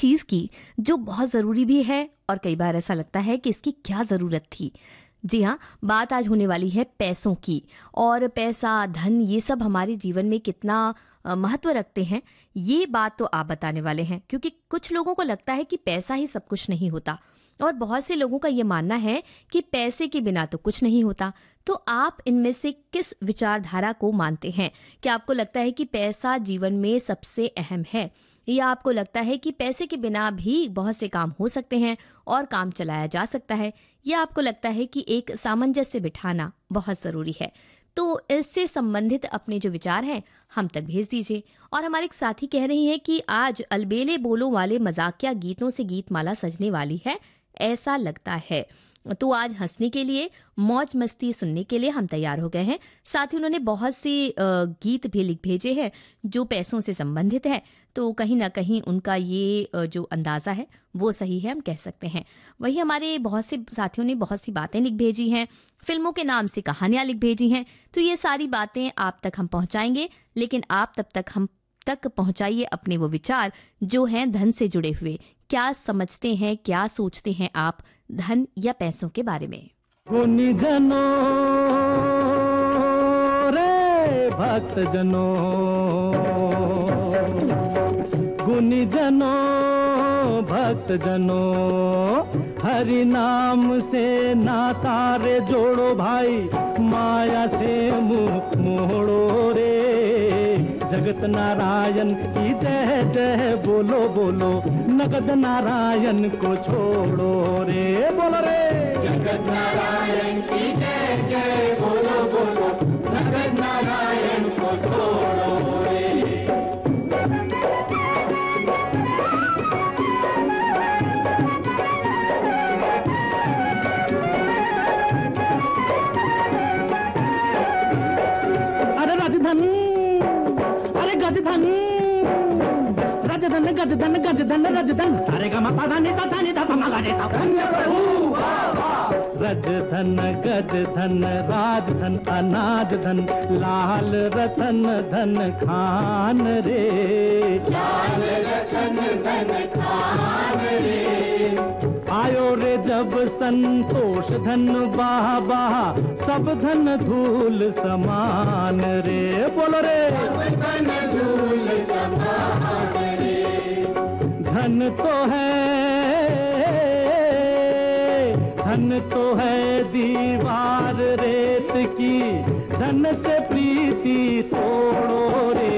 चीज़ की जो बहुत ज़रूरी भी है और कई बार ऐसा लगता है कि इसकी क्या ज़रूरत थी। जी हाँ, बात आज होने वाली है पैसों की। और पैसा, धन, ये सब हमारे जीवन में कितना महत्व रखते हैं, ये बात तो आप बताने वाले हैं। क्योंकि कुछ लोगों को लगता है कि पैसा ही सब कुछ नहीं होता, और बहुत से लोगों का ये मानना है कि पैसे के बिना तो कुछ नहीं होता। तो आप इनमें से किस विचारधारा को मानते हैं? क्या आपको लगता है कि पैसा जीवन में सबसे अहम है, या आपको लगता है कि पैसे के बिना भी बहुत से काम हो सकते हैं और काम चलाया जा सकता है, या आपको लगता है कि एक सामंजस्य बिठाना बहुत ज़रूरी है? तो इससे संबंधित अपने जो विचार हैं हम तक भेज दीजिए। और हमारे एक साथी कह रही हैं कि आज अलबेले बोलों वाले मजाकिया गीतों से गीतमाला सजने वाली है, ऐसा लगता है। तो आज हंसने के लिए, मौज मस्ती सुनने के लिए हम तैयार हो गए हैं। साथ ही उन्होंने बहुत से गीत भी लिख भेजे हैं जो पैसों से संबंधित है। तो कहीं ना कहीं उनका ये जो अंदाज़ा है वो सही है, हम कह सकते हैं। वही हमारे बहुत से साथियों ने बहुत सी बातें लिख भेजी हैं, फिल्मों के नाम से कहानियां लिख भेजी हैं। तो ये सारी बातें आप तक हम पहुंचाएंगे, लेकिन आप तब तक हम तक पहुंचाइए अपने वो विचार जो हैं धन से जुड़े हुए। क्या समझते हैं, क्या सोचते हैं आप धन या पैसों के बारे में? गुनी जनो रे भक्त जनो, गुनी जनो भक्त जनो, हरि नाम से नाता रे जोड़ो भाई, माया से मुख मोड़ो रे। जगत नारायण की जय जय बोलो बोलो, नगद नारायण को छोड़ो रे। बोलो रे, जगत नारायण की जय जय बोलो बोलो, नगद नारायण को छोड़ो रे। अरे राजधन, अरे गजधन, राजधन गजधन गजधन राजधन, सारे गा पा धा नि धा पा मा गा रे सा। रजधन गजधन राजधन अनाज धन, लाल रतन धन खान रे, लाल रतन धन खान रे। आयो रे जब संतोष धन बाबा, सब धन धूल समान रे। बोलो रे, सब धन धूल समान रे। धन तो है, धन तो है दीवार रेत की, धन से प्रीति तोड़ो रे।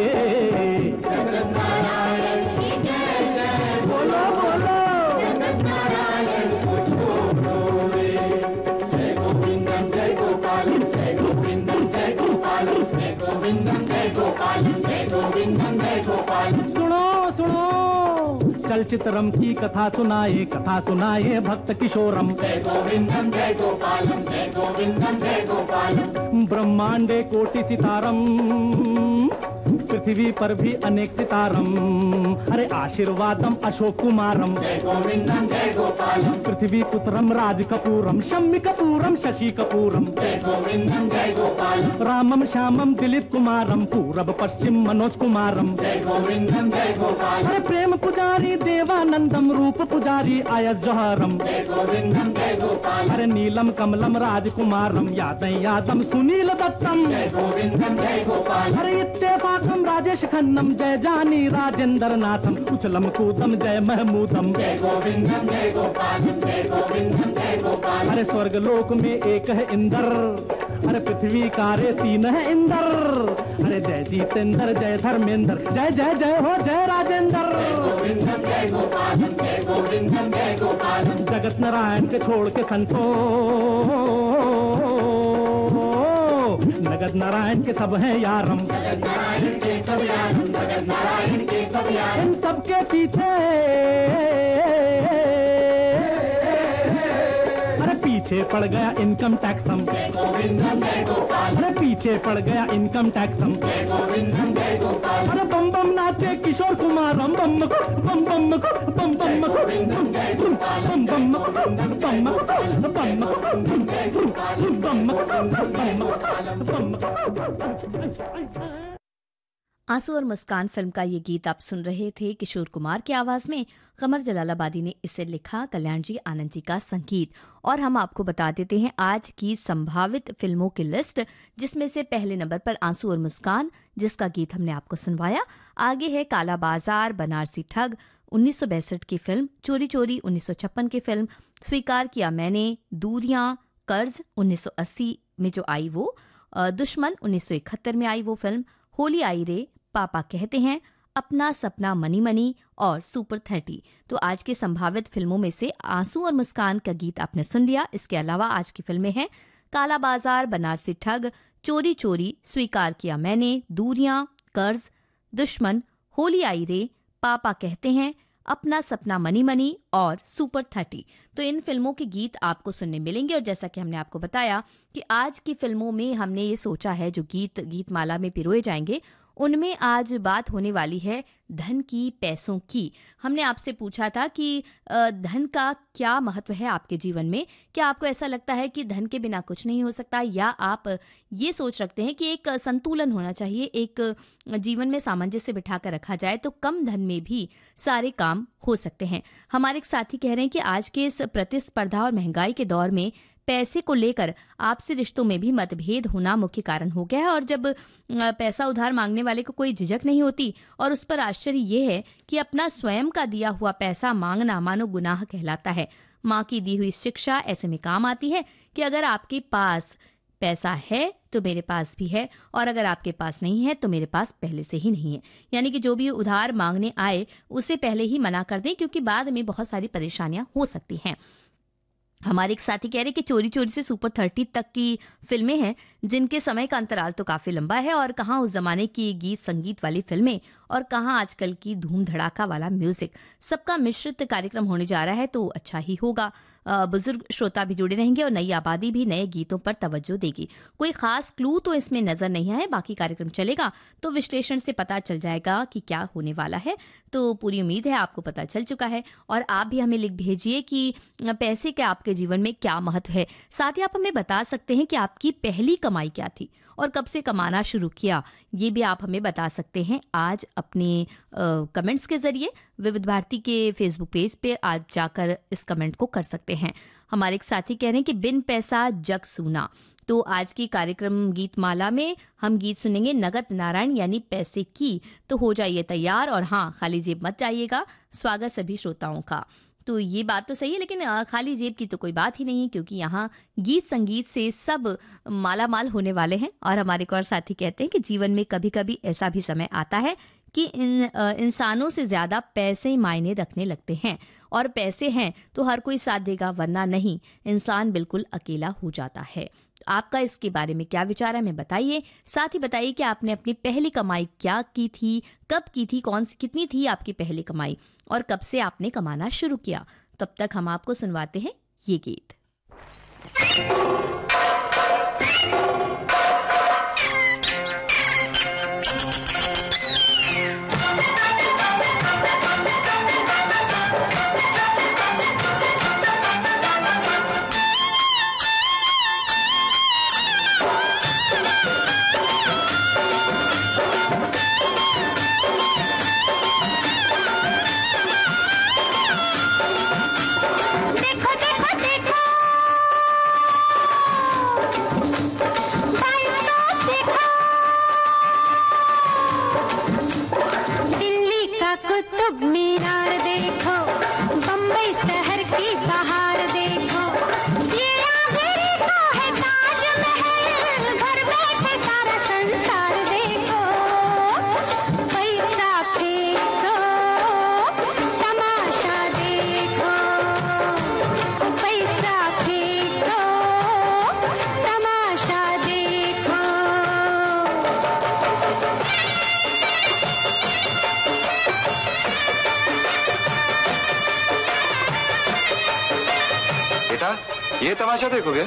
जगत नारायण की जय जय बोलो बोलो, जगत नारायण को छोड़ो रे। जय गोविंदम जय गोपालम, जय गोविंदम जय गोपालम, जय गोविंदम जय गोपालम, जय गोविंदम जय गोपालम। सुनो सुनो, चलचित्रम की कथा सुनाए भक्त किशोरम। जय गोविंदम जय गोपालम, जय गोविंदम जय गोपालम। ब्रह्मांडे कोटि सितारम, पृथ्वी पर भी अनेक सितारम। अरे आशीर्वादम अशोक कुमारम, जय गोविंदम जय गोपालम। पृथ्वी पुत्रम राज कपूरम, शम्मी कपूरम शशि कपूरम। जय गोविंदम जय गोपालम। रामम श्यामम दिलीप कुमारम, पूरब पश्चिम मनोज कुमारम। जय गोविंदम जय गोपालम। अरे प्रेम पुजारी देवानंदम, रूप पुजारी आयत जौहरम। जय गोविंदम जय गोपालम। अरे नीलम कमलम राजकुमारम, यादम सुनील दत्तम। जय गोविंदम जय गोपालम। अरे इत्तेफाकम राजेश खन्नम, जय जानी राजेंद्र नाथम, उछलम कूदम जय महमूदम। जय गोविंदम जय गोपालम, जय गोविंदम जय गोपालम। अरे स्वर्ग लोक में एक है इंद्र, अरे पृथ्वी कारे तीन है इंद्र। अरे जय जितेंद्र जय धर्मेंद्र, जय जय जय हो जय राजेंद्र। जय गोविंदम जय गोपालम, जय गोविंदम जय गोपालम। जगत नारायण के छोड़ के संतो, नगद नारायण के सब हैं यारम। जगत नारायण के सब यारम, जगत नारायण के सब यारम। इन सबके पीछे, अरे पीछे पड़ गया इनकम टैक्सम। जय गोविंदम जय गोपालम। अरे पीछे पड़ गया इनकम टैक्सम। जय गोविंदम जय गोपालम। अरे बम बम नाचे किशोर कुमारम, बम को बम बम को बम बम को गोविंदम जय गोपालम। बम बम को बम बम को बम को गोविंदम जय गोपालम। बम को जय गोपालम। बम को। आंसू और मुस्कान फिल्म का ये गीत आप सुन रहे थे किशोर कुमार की आवाज में। कमर जलालाबादी ने इसे लिखा, कल्याण जी आनंद जी का संगीत। और हम आपको बता देते हैं आज की संभावित फिल्मों की लिस्ट, जिसमें से पहले नंबर पर आंसू और मुस्कान, जिसका गीत हमने आपको सुनवाया। आगे है काला बाजार, बनारसी ठग 1962 की फिल्म, चोरी चोरी 1956 की फिल्म, स्वीकार किया मैंने, दूरियां, कर्ज 1980 में जो आई वो, दुश्मन 1971 में आई वो फिल्म, होली आई रे, पापा कहते हैं, अपना सपना मनी मनी और सुपर 30। तो आज की संभावित फिल्मों में से आंसू और मुस्कान का गीत आपने सुन लिया। इसके अलावा आज की फिल्में हैं काला बाजार, बनारसी ठग, चोरी चोरी, स्वीकार किया मैंने, दूरियां, कर्ज, दुश्मन, होली आई रे, पापा कहते हैं, अपना सपना मनी मनी और सुपर 30। तो इन फिल्मों के गीत आपको सुनने मिलेंगे। और जैसा कि हमने आपको बताया कि आज की फिल्मों में हमने ये सोचा है जो गीत माला में पिरोए जाएंगे, उनमें आज बात होने वाली है धन की, पैसों की। हमने आपसे पूछा था कि धन का क्या महत्व है आपके जीवन में। क्या आपको ऐसा लगता है कि धन के बिना कुछ नहीं हो सकता, या आप ये सोच रखते हैं कि एक संतुलन होना चाहिए, एक जीवन में सामंजस्य बिठाकर रखा जाए तो कम धन में भी सारे काम हो सकते हैं। हमारे एक साथी कह रहे हैं कि आज के इस प्रतिस्पर्धा और महंगाई के दौर में पैसे को लेकर आपसी रिश्तों में भी मतभेद होना मुख्य कारण हो गया है। और जब पैसा उधार मांगने वाले को कोई झिझक नहीं होती, और उस पर आश्चर्य ये है कि अपना स्वयं का दिया हुआ पैसा मांगना मानो गुनाह कहलाता है। माँ की दी हुई शिक्षा ऐसे में काम आती है कि अगर आपके पास पैसा है तो मेरे पास भी है, और अगर आपके पास नहीं है तो मेरे पास पहले से ही नहीं है। यानी कि जो भी उधार मांगने आए उसे पहले ही मना कर दें, क्योंकि बाद में बहुत सारी परेशानियां हो सकती हैं। हमारे एक साथी कह रहे कि चोरी चोरी से सुपर 30 तक की फिल्में हैं, जिनके समय का अंतराल तो काफी लंबा है, और कहाँ उस जमाने की गीत संगीत वाली फिल्में और कहाँ आजकल की धूम धड़ाका वाला म्यूजिक। सबका मिश्रित कार्यक्रम होने जा रहा है, तो अच्छा ही होगा। बुजुर्ग श्रोता भी जुड़े रहेंगे और नई आबादी भी नए गीतों पर तवज्जो देगी। कोई खास क्लू तो इसमें नजर नहीं आए, बाकी कार्यक्रम चलेगा तो विश्लेषण से पता चल जाएगा कि क्या होने वाला है। तो पूरी उम्मीद है आपको पता चल चुका है, और आप भी हमें लिख भेजिए कि पैसे के आपके जीवन में क्या महत्व है। साथ ही आप हमें बता सकते हैं कि आपकी पहली कमाई क्या थी और कब से कमाना शुरू किया, ये भी आप हमें बता सकते हैं आज अपने कमेंट्स के जरिए। विविध भारती के फेसबुक पेज पे आज जाकर इस कमेंट को कर सकते हैं। हमारे एक साथी कह रहे हैं कि बिन पैसा जग सूना। तो आज की कार्यक्रम गीत माला में हम गीत सुनेंगे नगद नारायण यानी पैसे की। तो हो जाइए तैयार, और हाँ, खाली जेब मत जाइएगा। स्वागत सभी श्रोताओं का। तो ये बात तो सही है, लेकिन खाली जेब की तो कोई बात ही नहीं है, क्योंकि यहाँ गीत संगीत से सब माला माल होने वाले हैं। और हमारे एक और साथी कहते हैं कि जीवन में कभी कभी ऐसा भी समय आता है कि इंसानों से ज्यादा पैसे मायने रखने लगते हैं, और पैसे हैं तो हर कोई साथ देगा, वरना नहीं, इंसान बिल्कुल अकेला हो जाता है। आपका इसके बारे में क्या विचार है, हमें बताइए। साथ ही बताइए कि आपने अपनी पहली कमाई क्या की थी, कब की थी, कौन सी, कितनी थी आपकी पहली कमाई, और कब से आपने कमाना शुरू किया। तब तक हम आपको सुनवाते हैं ये गीत। ये तमाशा देखोगे?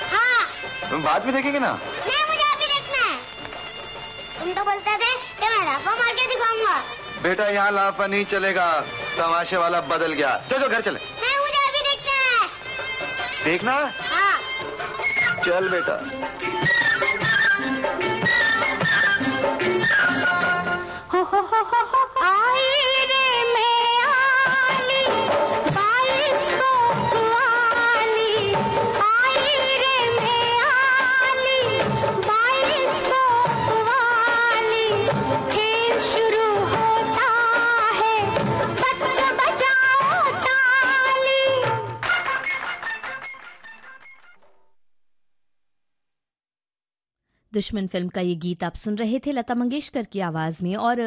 हाँ। तुम बाद में देखेंगे ना? नहीं, मुझे अभी देखना है। तुम तो बोलते थे कि मैं लाफा मार के दिखाऊंगा। बेटा यहाँ लाफा नहीं चलेगा, तमाशे वाला बदल गया। चलो घर चले। नहीं, मुझे अभी देखना है। देखना? हाँ। चल बेटा। आई रे मैं आली, बाइस्कोप वाली, आई रे मैं आली, बाइस्कोप वाली, खेल शुरू होता है, बच्चा बजाओ ताली। दुश्मन फिल्म का ये गीत आप सुन रहे थे लता मंगेशकर की आवाज में। और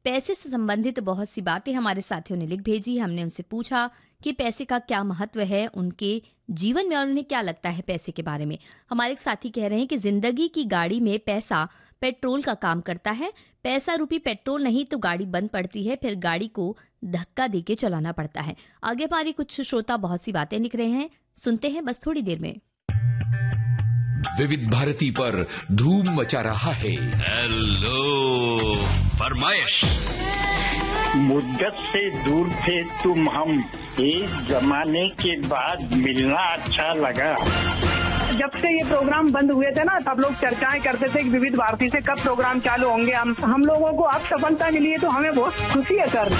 पैसे से संबंधित बहुत सी बातें हमारे साथियों ने लिख भेजी। हमने उनसे पूछा कि पैसे का क्या महत्व है उनके जीवन में और उन्हें क्या लगता है पैसे के बारे में। हमारे एक साथी कह रहे हैं कि जिंदगी की गाड़ी में पैसा पेट्रोल का काम करता है। पैसा रूपी पेट्रोल नहीं तो गाड़ी बंद पड़ती है, फिर गाड़ी को धक्का देके चलाना पड़ता है। आगे हमारे कुछ श्रोता बहुत सी बातें लिख रहे हैं, सुनते हैं बस थोड़ी देर में। विविध भारती पर धूम मचा रहा है हेलो फरमाइश। मुद्दत से दूर थे तुम हम, एक जमाने के बाद मिलना अच्छा लगा। जब से ये प्रोग्राम बंद हुए थे ना, तब लोग चर्चाएं करते थे कि विविध भारती से कब प्रोग्राम चालू होंगे। हम लोगों को अब सफलता मिली है तो हमें बहुत खुशी है सर।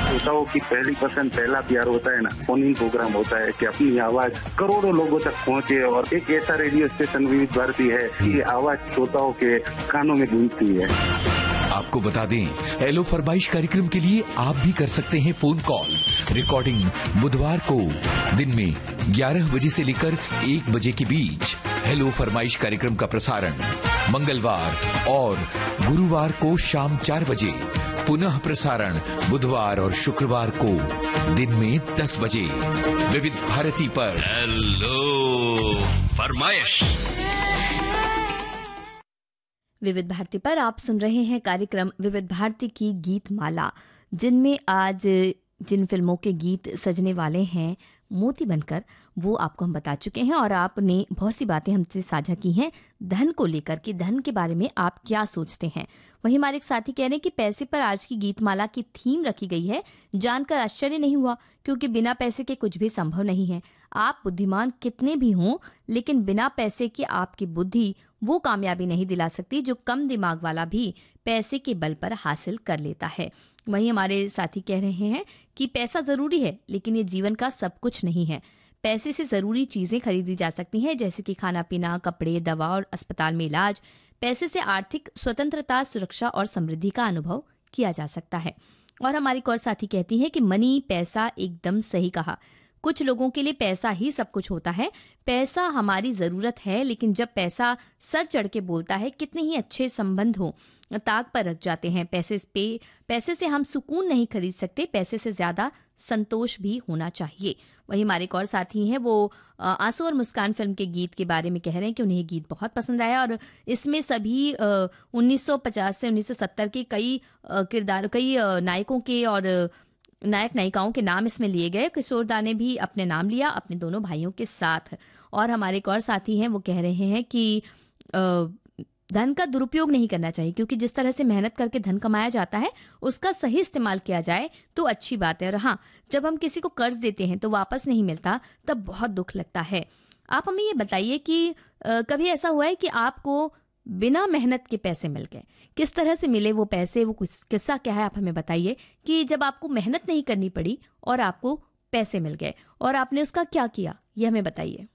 श्रोताओं की पहली पसंद, पहला प्यार होता है ना, फोन इन प्रोग्राम होता है कि अपनी आवाज करोड़ों लोगों तक पहुंचे। और एक ऐसा रेडियो स्टेशन विविध भारती है कि आवाज श्रोताओं के कानों में गूंजती है। आपको बता दें, हेलो फरमाइश कार्यक्रम के लिए आप भी कर सकते हैं फोन कॉल। रिकॉर्डिंग बुधवार को दिन में 11 बजे से लेकर 1 बजे के बीच। हेलो फरमाइश कार्यक्रम का प्रसारण मंगलवार और गुरुवार को शाम 4 बजे। पुनः प्रसारण बुधवार और शुक्रवार को दिन में 10 बजे विविध भारती पर। हेलो फरमाइश। विविध भारती पर आप सुन रहे हैं कार्यक्रम विविध भारती की गीत माला, जिनमें आज जिन फिल्मों के गीत सजने वाले हैं मोती बनकर, वो आपको हम बता चुके हैं। और आपने बहुत सी बातें हमसे साझा की हैं धन को लेकर कि धन के बारे में आप क्या सोचते हैं। वहीं हमारे एक साथी कह रहे हैं कि पैसे पर आज की गीतमाला की थीम रखी गई है, जानकर आश्चर्य नहीं हुआ, क्योंकि बिना पैसे के कुछ भी संभव नहीं है। आप बुद्धिमान कितने भी हों, लेकिन बिना पैसे के आपकी बुद्धि वो कामयाबी नहीं दिला सकती जो कम दिमाग वाला भी पैसे के बल पर हासिल कर लेता है। वहीं हमारे साथी कह रहे हैं कि पैसा जरूरी है, लेकिन ये जीवन का सब कुछ नहीं है। पैसे से जरूरी चीजें खरीदी जा सकती हैं, जैसे कि खाना पीना, कपड़े, दवा और अस्पताल में इलाज। पैसे से आर्थिक स्वतंत्रता, सुरक्षा और समृद्धि का अनुभव किया जा सकता है। और हमारी एक और साथी कहती हैं कि मनी, पैसा, एकदम सही कहा। कुछ लोगों के लिए पैसा ही सब कुछ होता है। पैसा हमारी जरूरत है, लेकिन जब पैसा सर चढ़ के बोलता है, कितने ही अच्छे संबंध हो ताक पर रख जाते हैं। पैसे से हम सुकून नहीं खरीद सकते, पैसे से ज्यादा संतोष भी होना चाहिए। वहीं हमारे एक और साथी हैं, वो आंसू और मुस्कान फिल्म के गीत के बारे में कह रहे हैं कि उन्हें गीत बहुत पसंद आया और इसमें सभी 1950 से 1970 के कई नायकों के और नायक नायिकाओं के नाम इसमें लिए गए। किशोरदा ने भी अपने नाम लिया अपने दोनों भाइयों के साथ। और हमारे एक और साथी हैं, वो कह रहे हैं कि धन का दुरुपयोग नहीं करना चाहिए, क्योंकि जिस तरह से मेहनत करके धन कमाया जाता है उसका सही इस्तेमाल किया जाए तो अच्छी बात है। और हाँ, जब हम किसी को कर्ज देते हैं तो वापस नहीं मिलता, तब बहुत दुख लगता है। आप हमें ये बताइए कि कभी ऐसा हुआ है कि आपको बिना मेहनत के पैसे मिल गए? किस तरह से मिले वो पैसे, वो किस्सा क्या है, आप हमें बताइए कि जब आपको मेहनत नहीं करनी पड़ी और आपको पैसे मिल गए और आपने उसका क्या किया, ये हमें बताइए।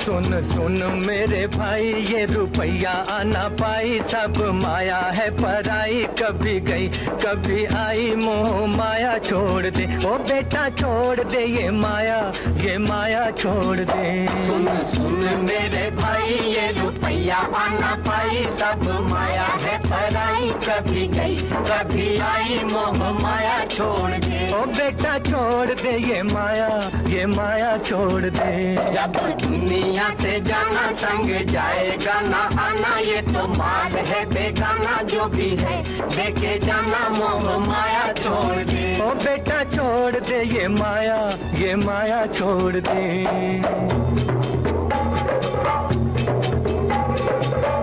सुन सुन मेरे भाई, ये रुपया आना पाई, सब माया है पराई। कभी गई कभी आई, मोह माया छोड़ दे, ओ बेटा छोड़ दे ये माया छोड़ दे। सुन सुन मेरे भाई, ये रुपया आना पाई, सब माया है पराई। कभी गई कभी आई, मोह माया छोड़ दे, ओ बेटा छोड़ दे ये माया छोड़ दे। जब दुनिया से जाना संग जाएगा ना आना, ये तो माल है बेगाना, जो भी है देके जाना, मोह माया छोड़ दे, ओ बेटा छोड़ दे ये माया छोड़ दे।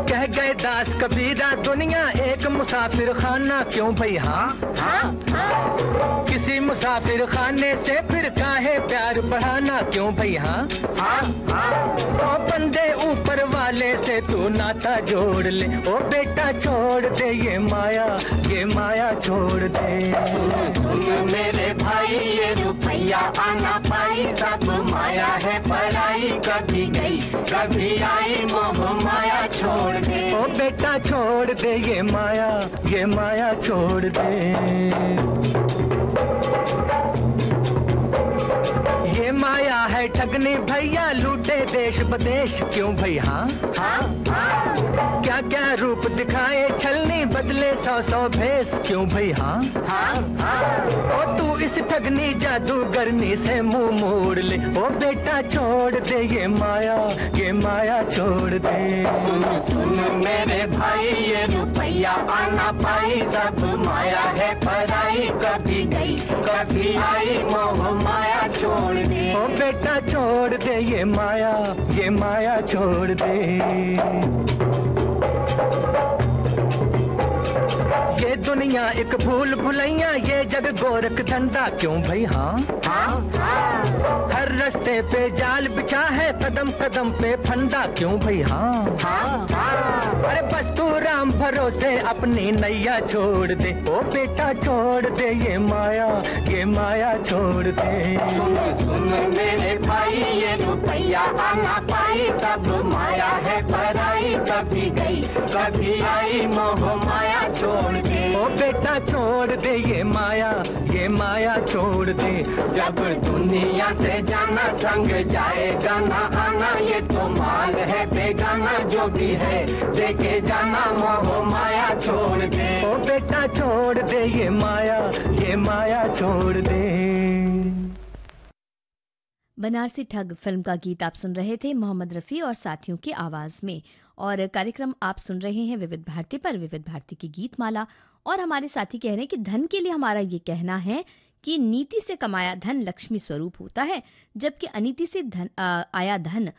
कह गए उदास कबीरा दुनिया एक मुसाफिर खाना क्यों भाई हाँ किसी मुसाफिर खाने से फिर काहे प्यार बढ़ाना क्यों भाई हाँ ओ बंदे ऊपर वाले से तू नाता जोड़ ले, ओ बेटा छोड़ दे ये माया छोड़ दे। सुन मेरे भाई ये रुपया आना पाई सब माया है पराई, कभी गई कभी आई मोह माया छोड़ दे। ओ बेटा छोड़ दे ये माया छोड़ दे। ये माया है ठगनी भैया लूटे देश बदेश क्यों भई हाँ क्या क्या रूप दिखाए छलनी बदले 100 भेस क्यों भई हाँ ओ तू इस ठगनी जादूगरनी से मुंह मोड़ ले, ओ बेटा छोड़ दे ये माया छोड़ दे। सुन मेरे भाई ये रुपया आना पाई सब माया है पराई, कभी गई कभी आई मोह माया छोड़ दे। ओ बेटा छोड़ दे ये माया छोड़ दे। ये दुनिया एक भूल भुलैया ये जग गोरख धंधा क्यों भाई हाँ हर रास्ते पे जाल बिछा है कदम कदम पे फंदा क्यों भाई हाँ अरे बस तू राम भरोसे अपनी नैया छोड़ दे, ओ बेटा छोड़ दे ये माया छोड़ दे। सुन मेरे भाई ये रुपया आना पाई सब माया है पराई, कभी गई कभी आई मोह माया छोड़ दे। ओ बेटा छोड़ दे ये माया छोड़ दे। जब दुनिया से जाना संग जाएगा ना आना, ये तो माल है बेगाना जो भी है देखे जाना मोह माया छोड़ दे। ओ बेटा छोड़ दे ये माया छोड़ दे। बनारसी ठग फिल्म का गीत आप सुन रहे थे मोहम्मद रफ़ी और साथियों की आवाज में। और कार्यक्रम आप सुन रहे हैं विविध भारती पर, विविध भारती की गीत माला। और हमारे साथी कह रहे हैं कि धन के लिए हमारा ये कहना है कि नीति से कमाया धन लक्ष्मी स्वरूप होता है, जबकि अनीति से आया धन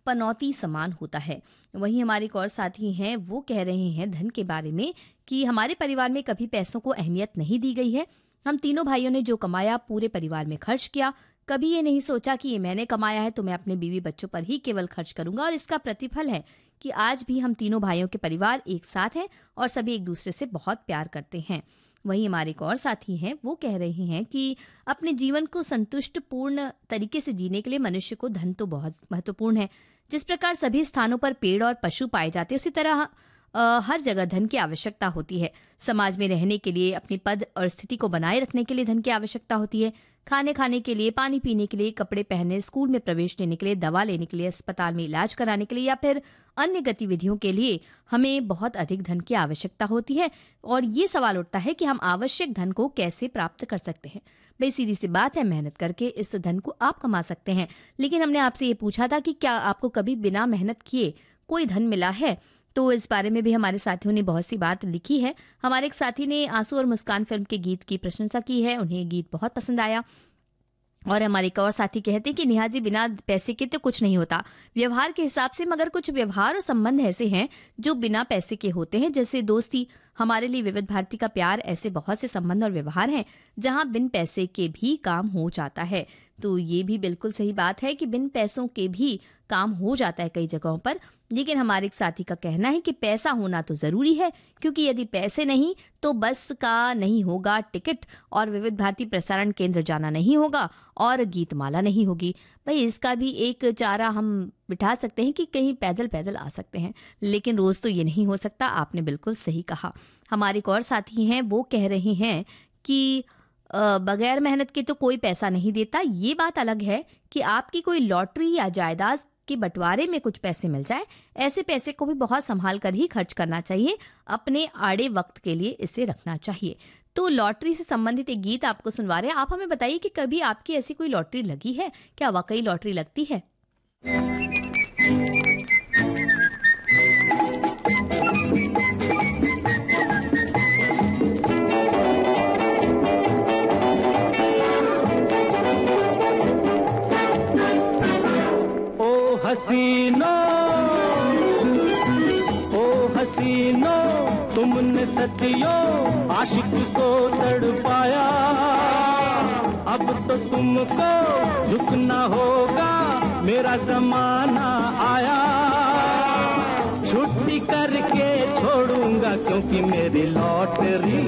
पनौती समान होता है। वहीं हमारे एक और साथी हैं, वो कह रहे हैं धन के बारे में कि हमारे परिवार में कभी पैसों को अहमियत नहीं दी गई है। हम तीनों भाइयों ने जो कमाया पूरे परिवार में खर्च किया, कभी ये नहीं सोचा कि ये मैंने कमाया है तो मैं अपने बीवी बच्चों पर ही केवल खर्च करूंगा। और इसका प्रतिफल है कि आज भी हम तीनों भाइयों के परिवार एक साथ हैं और सभी एक दूसरे से बहुत प्यार करते हैं। वहीं हमारे एक और साथी हैं, वो कह रहे हैं कि अपने जीवन को संतुष्टपूर्ण तरीके से जीने के लिए मनुष्य को धन तो बहुत महत्वपूर्ण है। जिस प्रकार सभी स्थानों पर पेड़ और पशु पाए जाते हैं, उसी तरह हर जगह धन की आवश्यकता होती है। समाज में रहने के लिए, अपनी पद और स्थिति को बनाए रखने के लिए धन की आवश्यकता होती है। खाने के लिए, पानी पीने के लिए, कपड़े पहनने, स्कूल में प्रवेश लेने के लिए, दवा लेने के लिए, अस्पताल में इलाज कराने के लिए या फिर अन्य गतिविधियों के लिए हमें बहुत अधिक धन की आवश्यकता होती है। और ये सवाल उठता है कि हम आवश्यक धन को कैसे प्राप्त कर सकते हैं। भाई सीधी सी बात है, मेहनत करके इस धन को आप कमा सकते हैं। लेकिन हमने आपसे ये पूछा था कि क्या आपको कभी बिना मेहनत किए कोई धन मिला है? तो इस बारे में भी हमारे साथियों ने बहुत सी बात लिखी है। हमारे एक साथी ने आंसू और मुस्कान फिल्म के गीत की प्रशंसा की है, उन्हें गीत बहुत पसंद आया। और हमारे एक और साथी कहते हैं कि नेहा जी बिना पैसे के तो कुछ नहीं होता व्यवहार के हिसाब से, मगर कुछ व्यवहार और संबंध ऐसे हैं जो बिना पैसे के होते हैं, जैसे दोस्ती। हमारे लिए विविध भारती का प्यार, ऐसे बहुत से संबंध और व्यवहार हैं जहां बिन पैसे के भी काम हो जाता है। तो ये भी बिल्कुल सही बात है कि बिन पैसों के भी काम हो जाता है कई जगहों पर। लेकिन हमारे एक साथी का कहना है कि पैसा होना तो जरूरी है, क्योंकि यदि पैसे नहीं तो बस का नहीं होगा टिकट, और विविध भारती प्रसारण केंद्र जाना नहीं होगा, और गीतमाला नहीं होगी। भाई इसका भी एक चारा हम बिठा सकते हैं कि कहीं पैदल पैदल आ सकते हैं, लेकिन रोज तो ये नहीं हो सकता। आपने बिल्कुल सही कहा। हमारे एक और साथी हैं, वो कह रहे हैं कि बगैर मेहनत के तो कोई पैसा नहीं देता। ये बात अलग है कि आपकी कोई लॉटरी या जायदाद के बंटवारे में कुछ पैसे मिल जाए, ऐसे पैसे को भी बहुत संभाल कर ही खर्च करना चाहिए। अपने आड़े वक्त के लिए इसे रखना चाहिए। तो लॉटरी से संबंधित एक गीत आपको सुनवा रहे हैं। आप हमें बताइए कि कभी आपकी ऐसी कोई लॉटरी लगी है? क्या वाकई लॉटरी लगती है? हसीना ओ हसीनों तुमने सचियो आशिक को तड़पाया, अब तो तुमको झुकना होगा, मेरा जमाना आया। छुट्टी करके छोड़ूंगा क्योंकि मेरी लॉटरी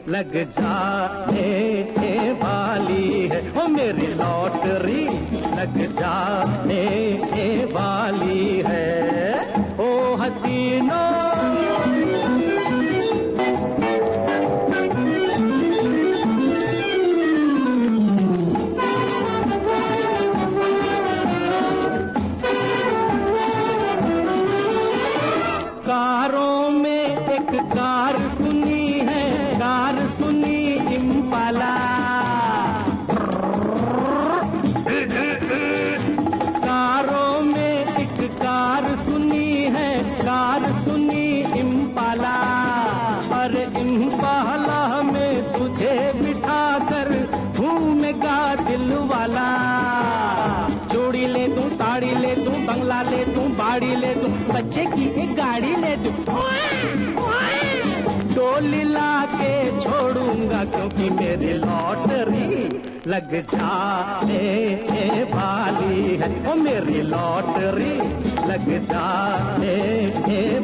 लग जाने वाली है, ओ मेरी लॉटरी लग जाने वाली है। ओ हसीनों कारों में एक कार सुनी है, कार सुनी इम्पाला। कारों में एक कार सुनी है, कार सुनी इम्पाला। अरे इम्पाला में तुझे बिठा कर घूमेगा दिल वाला। चूड़ी ले दूं, साड़ी ले दूं, बंगला ले दूं, बाड़ी ले दूं, बच्चे की एक गाड़ी ले दूं, डोली ला के छोड़ूंगा क्योंकि मेरी लॉटरी लग जाने वाली है, ओ मेरी लॉटरी लग जाने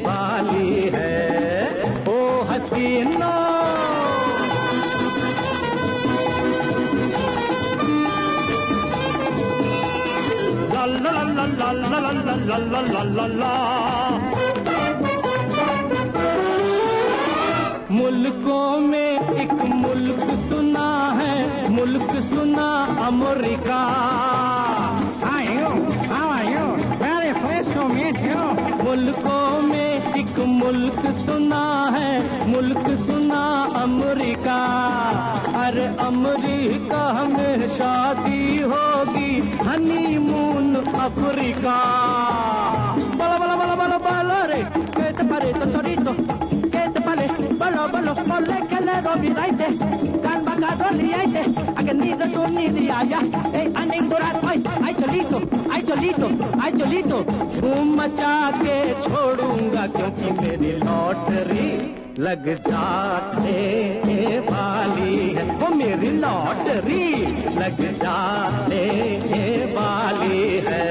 वाली है। ओ हसीनों ला ला ला ला ला ला ला ला ला ला। मुल्कों में एक मुल्क सुना है, मुल्क सुना America. Very fresh to meet you. मुल्कों में एक मुल्क सुना है, मुल्क सुना अमेरिका। अरे अमेरिका में शादी होगी, हनीमून अफ्रीका। बोलो बोलो बोलो बोलो बोलो रे, que te parece torito, que te parece, bolo bolo, mole que le doy raite, can bagado liaite, a que ni de tu ni de allá, aning durat, ay cholito, ay cholito, ay cholito, धूम मचा के छोड़ूंगा क्योंकि मेरी lottery लग जाने वाली है, वो मेरी लॉटरी लग जाने वाली है।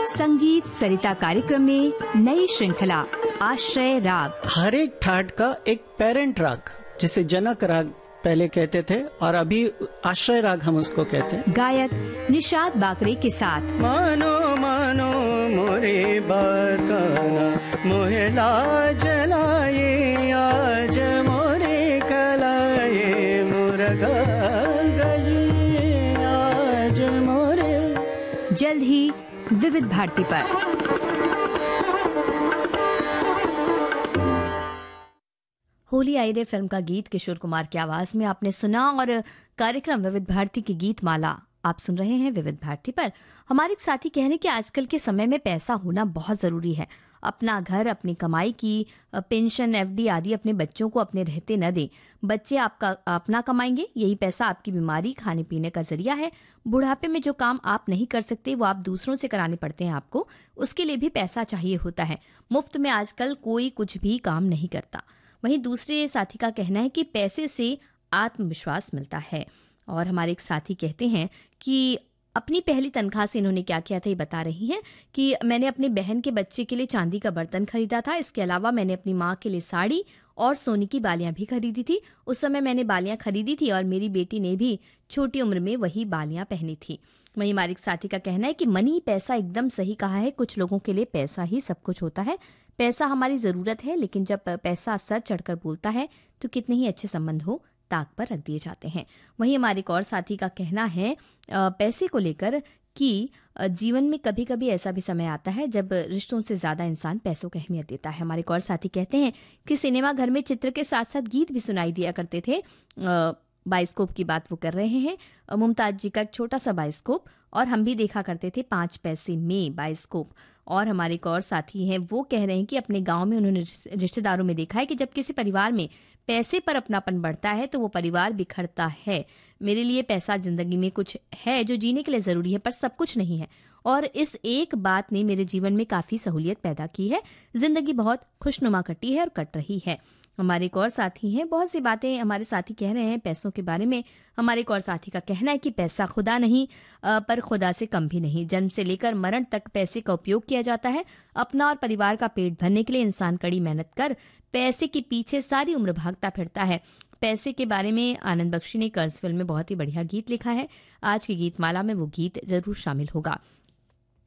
संगीत सरिता कार्यक्रम में नई श्रृंखला आश्रय राग। हर एक ठाट का एक पेरेंट राग, जिसे जनक राग पहले कहते थे और अभी आश्रय राग हम उसको कहते हैं। गायक निषाद बाकरे के साथ मानो मानो मोरे बाकाना मोहे लाज लाए, आज मोरे कलाए मुरगा गई, आज मोरे। जल्द ही विविध भारती पर। होली आई रे फिल्म का गीत किशोर कुमार की आवाज में आपने सुना और कार्यक्रम विविध भारती की गीत माला आप सुन रहे हैं विविध भारती पर। हमारे एक साथी कह रहे हैं कि आजकल के समय में पैसा होना बहुत जरूरी है। अपना घर, अपनी कमाई की पेंशन, एफडी आदि अपने बच्चों को अपने रहते न दें। बच्चे आपका अपना कमाएंगे, यही पैसा आपकी बीमारी, खाने पीने का जरिया है। बुढ़ापे में जो काम आप नहीं कर सकते वो आप दूसरों से कराने पड़ते हैं आपको, उसके लिए भी पैसा चाहिए होता है। मुफ्त में आजकल कोई कुछ भी काम नहीं करता। वहीं दूसरे साथी का कहना है कि पैसे से आत्मविश्वास मिलता है। और हमारे एक साथी कहते हैं कि अपनी पहली तनख्वाह से इन्होंने क्या किया था ये बता रही हैं कि मैंने अपने बहन के बच्चे के लिए चांदी का बर्तन खरीदा था। इसके अलावा मैंने अपनी माँ के लिए साड़ी और सोने की बालियां भी खरीदी थी। उस समय मैंने बालियां खरीदी थी और मेरी बेटी ने भी छोटी उम्र में वही बालियां पहनी थी। वहीं हमारे एक साथी का कहना है कि मनी, पैसा, एकदम सही कहा है। कुछ लोगों के लिए पैसा ही सब कुछ होता है। पैसा हमारी जरूरत है, लेकिन जब पैसा सर चढ़कर बोलता है तो कितने ही अच्छे संबंध हो ताक पर रख दिए जाते हैं। वहीं हमारे एक और साथी का कहना है पैसे को लेकर कि जीवन में कभी कभी ऐसा भी समय आता है जब रिश्तों से ज़्यादा इंसान पैसों को अहमियत देता है। हमारे एक और साथी कहते हैं कि सिनेमा घर में चित्र के साथ साथ गीत भी सुनाई दिया करते थे। बाइस्कोप की बात वो कर रहे हैं, मुमताज जी का एक छोटा सा बाइस्कोप, और हम भी देखा करते थे 5 पैसे में बाइस्कोप। और हमारे एक और साथी हैं, वो कह रहे हैं कि अपने गांव में उन्होंने रिश्तेदारों में देखा है कि जब किसी परिवार में पैसे पर अपनापन बढ़ता है तो वो परिवार बिखरता है। मेरे लिए पैसा जिंदगी में कुछ है जो जीने के लिए ज़रूरी है, पर सब कुछ नहीं है, और इस एक बात ने मेरे जीवन में काफ़ी सहूलियत पैदा की है। जिंदगी बहुत खुशनुमा कटी है और कट रही है। हमारे एक और साथी हैं, बहुत सी बातें हमारे साथी कह रहे हैं पैसों के बारे में। हमारे एक और साथी का कहना है कि पैसा खुदा नहीं, पर खुदा से कम भी नहीं। जन्म से लेकर मरण तक पैसे का उपयोग किया जाता है। अपना और परिवार का पेट भरने के लिए इंसान कड़ी मेहनत कर पैसे के पीछे सारी उम्र भागता फिरता है। पैसे के बारे में आनंद बख्शी ने कर्ज फिल्म में बहुत ही बढ़िया गीत लिखा है। आज की गीत माला में वो गीत जरूर शामिल होगा।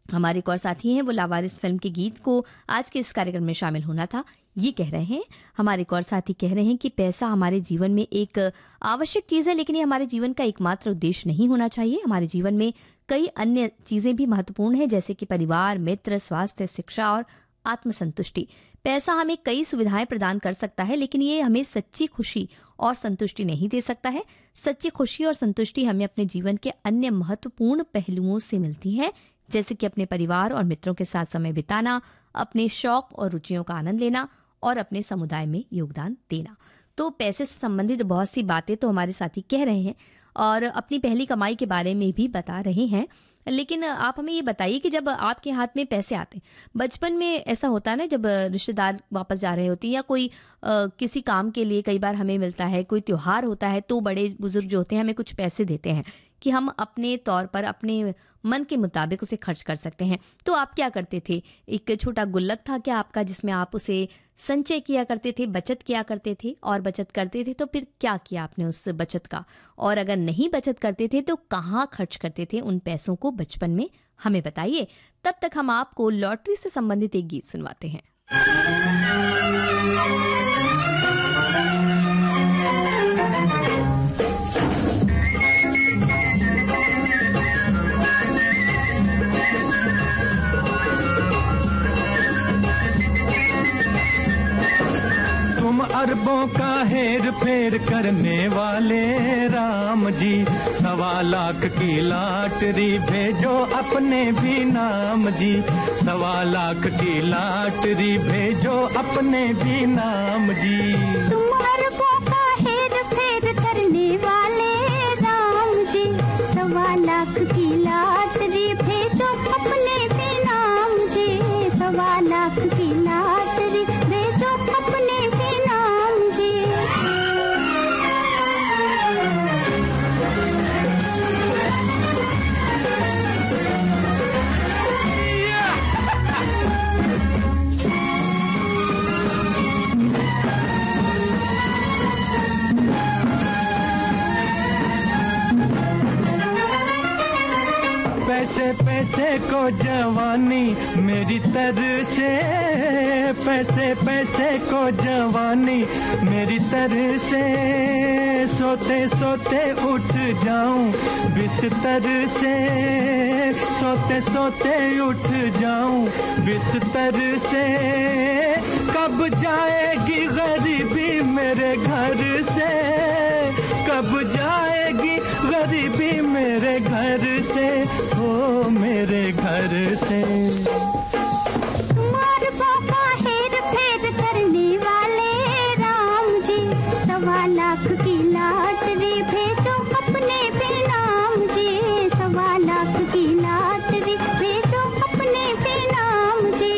हमारे एक और साथी हैं, वो लावारिस फिल्म के गीत को आज के इस कार्यक्रम में शामिल होना था, ये कह रहे हैं। हमारे एक और साथी कह रहे हैं कि पैसा हमारे जीवन में एक आवश्यक चीज़ है, लेकिन ये हमारे जीवन का एकमात्र उद्देश्य नहीं होना चाहिए। हमारे जीवन में कई अन्य चीज़ें भी महत्वपूर्ण हैं, जैसे कि परिवार, मित्र, स्वास्थ्य, शिक्षा और आत्मसंतुष्टि। पैसा हमें कई सुविधाएं प्रदान कर सकता है, लेकिन ये हमें सच्ची खुशी और संतुष्टि नहीं दे सकता है। सच्ची खुशी और संतुष्टि हमें अपने जीवन के अन्य महत्वपूर्ण पहलुओं से मिलती है, जैसे कि अपने परिवार और मित्रों के साथ समय बिताना, अपने शौक और रुचियों का आनंद लेना और अपने समुदाय में योगदान देना। तो पैसे से संबंधित बहुत सी बातें तो हमारे साथी कह रहे हैं और अपनी पहली कमाई के बारे में भी बता रहे हैं। लेकिन आप हमें ये बताइए कि जब आपके हाथ में पैसे आते, बचपन में ऐसा होता है ना, जब रिश्तेदार वापस जा रहे होते हैं या कोई किसी काम के लिए कई बार हमें मिलता है, कोई त्योहार होता है तो बड़े बुजुर्ग जो होते हैं हमें कुछ पैसे देते हैं कि हम अपने तौर पर अपने मन के मुताबिक उसे खर्च कर सकते हैं। तो आप क्या करते थे? एक छोटा गुल्लक था क्या आपका, जिसमें आप उसे संचय किया करते थे, बचत किया करते थे? और बचत करते थे तो फिर क्या किया आपने उस बचत का? और अगर नहीं बचत करते थे तो कहाँ खर्च करते थे उन पैसों को बचपन में? हमें बताइए। तब तक हम आपको लॉटरी से संबंधित एक गीत सुनवाते हैं। अरबों का हेर फेर करने वाले राम जी, 1.25 लाख की लॉटरी भेजो अपने भी नाम जी। 1.25 लाख की लॉटरी भेजो अपने भी नाम जी। तुम अरबों का हेर फेर करने वाले राम जी, 1.25 लाख की लॉटरी भेजो अपने भी नाम जी। 1.25 लाख की लॉटरी भेजो अपने भी नाम जी। पैसे पैसे को जवानी मेरी तरह से, पैसे पैसे को जवानी मेरी तरह से, सोते सोते उठ जाऊं बिस्तर से, सोते सोते उठ जाऊं बिस्तर से। कब जाएगी गरीबी मेरे घर से, कब जाएगी गरीबी मेरे घर से, ओ मेरे घर से। तुम्हारे पापा हेर फेर करने वाले राम जी, 1.25 लाख की लॉटरी भेजो अपने भी नाम जी। 1.25 लाख की लॉटरी भेजो अपने भी नाम जी।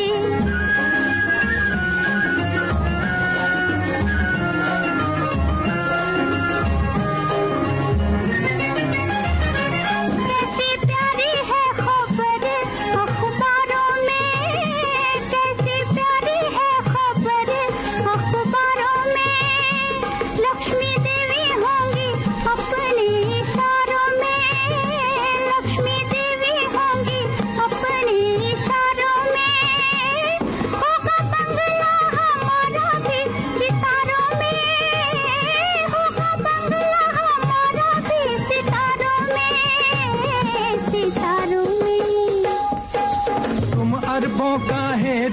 कैसी प्यारी है खबर अखबारों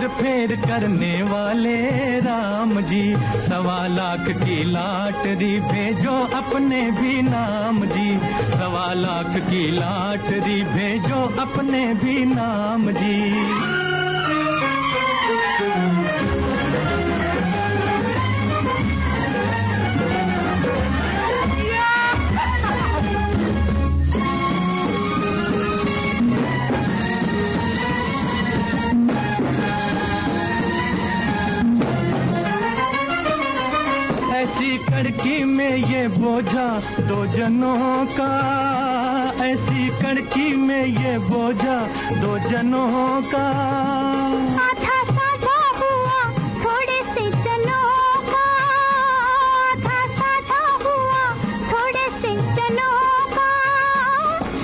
हेर फेर करने वाले राम जी, 1.25 लाख की लॉटरी भेजो अपने भी नाम जी, 1.25 लाख की लॉटरी भेजो अपने भी नाम जी। ऐसी कड़की में ये बोझा 2 जनों का, ऐसी कड़की में ये बोझा 2 जनों का, आधा साझा हुआ थोड़े से जनों का, आधा साझा हुआ थोड़े से जनों का,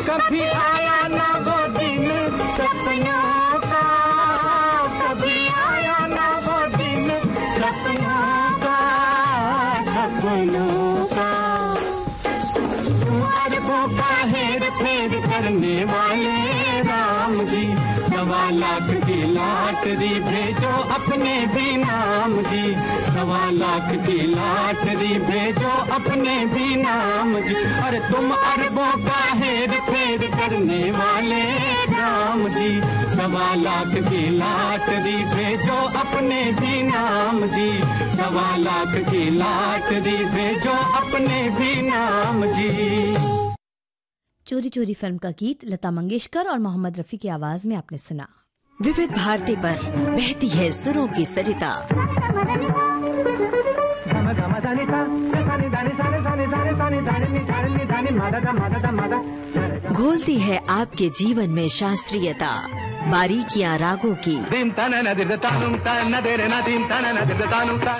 कभी आया ना वो दिन सपनों का, कभी आया ना वो दिन सपनों का, सपनों का। अरबों का हेर फेर करने वाले राम जी, 1.25 लाख की लॉटरी भेजो अपने भी नाम जी, 1.25 लाख की लॉटरी भेजो अपने भी नाम जी। और तुम अरबों का हेर फेर करने वाले राम जी, 1.25 लाख की लॉटरी भेजो अपने भी नाम जी, 1.25 लाख की लॉटरी भेजो अपने भी नाम जी। चोरी चोरी फिल्म का गीत लता मंगेशकर और मोहम्मद रफी की आवाज में आपने सुना। विविध भारती पर बहती है सुरों की सरिता। घोलती है आपके जीवन में शास्त्रीयता, बारीकियां रागों की,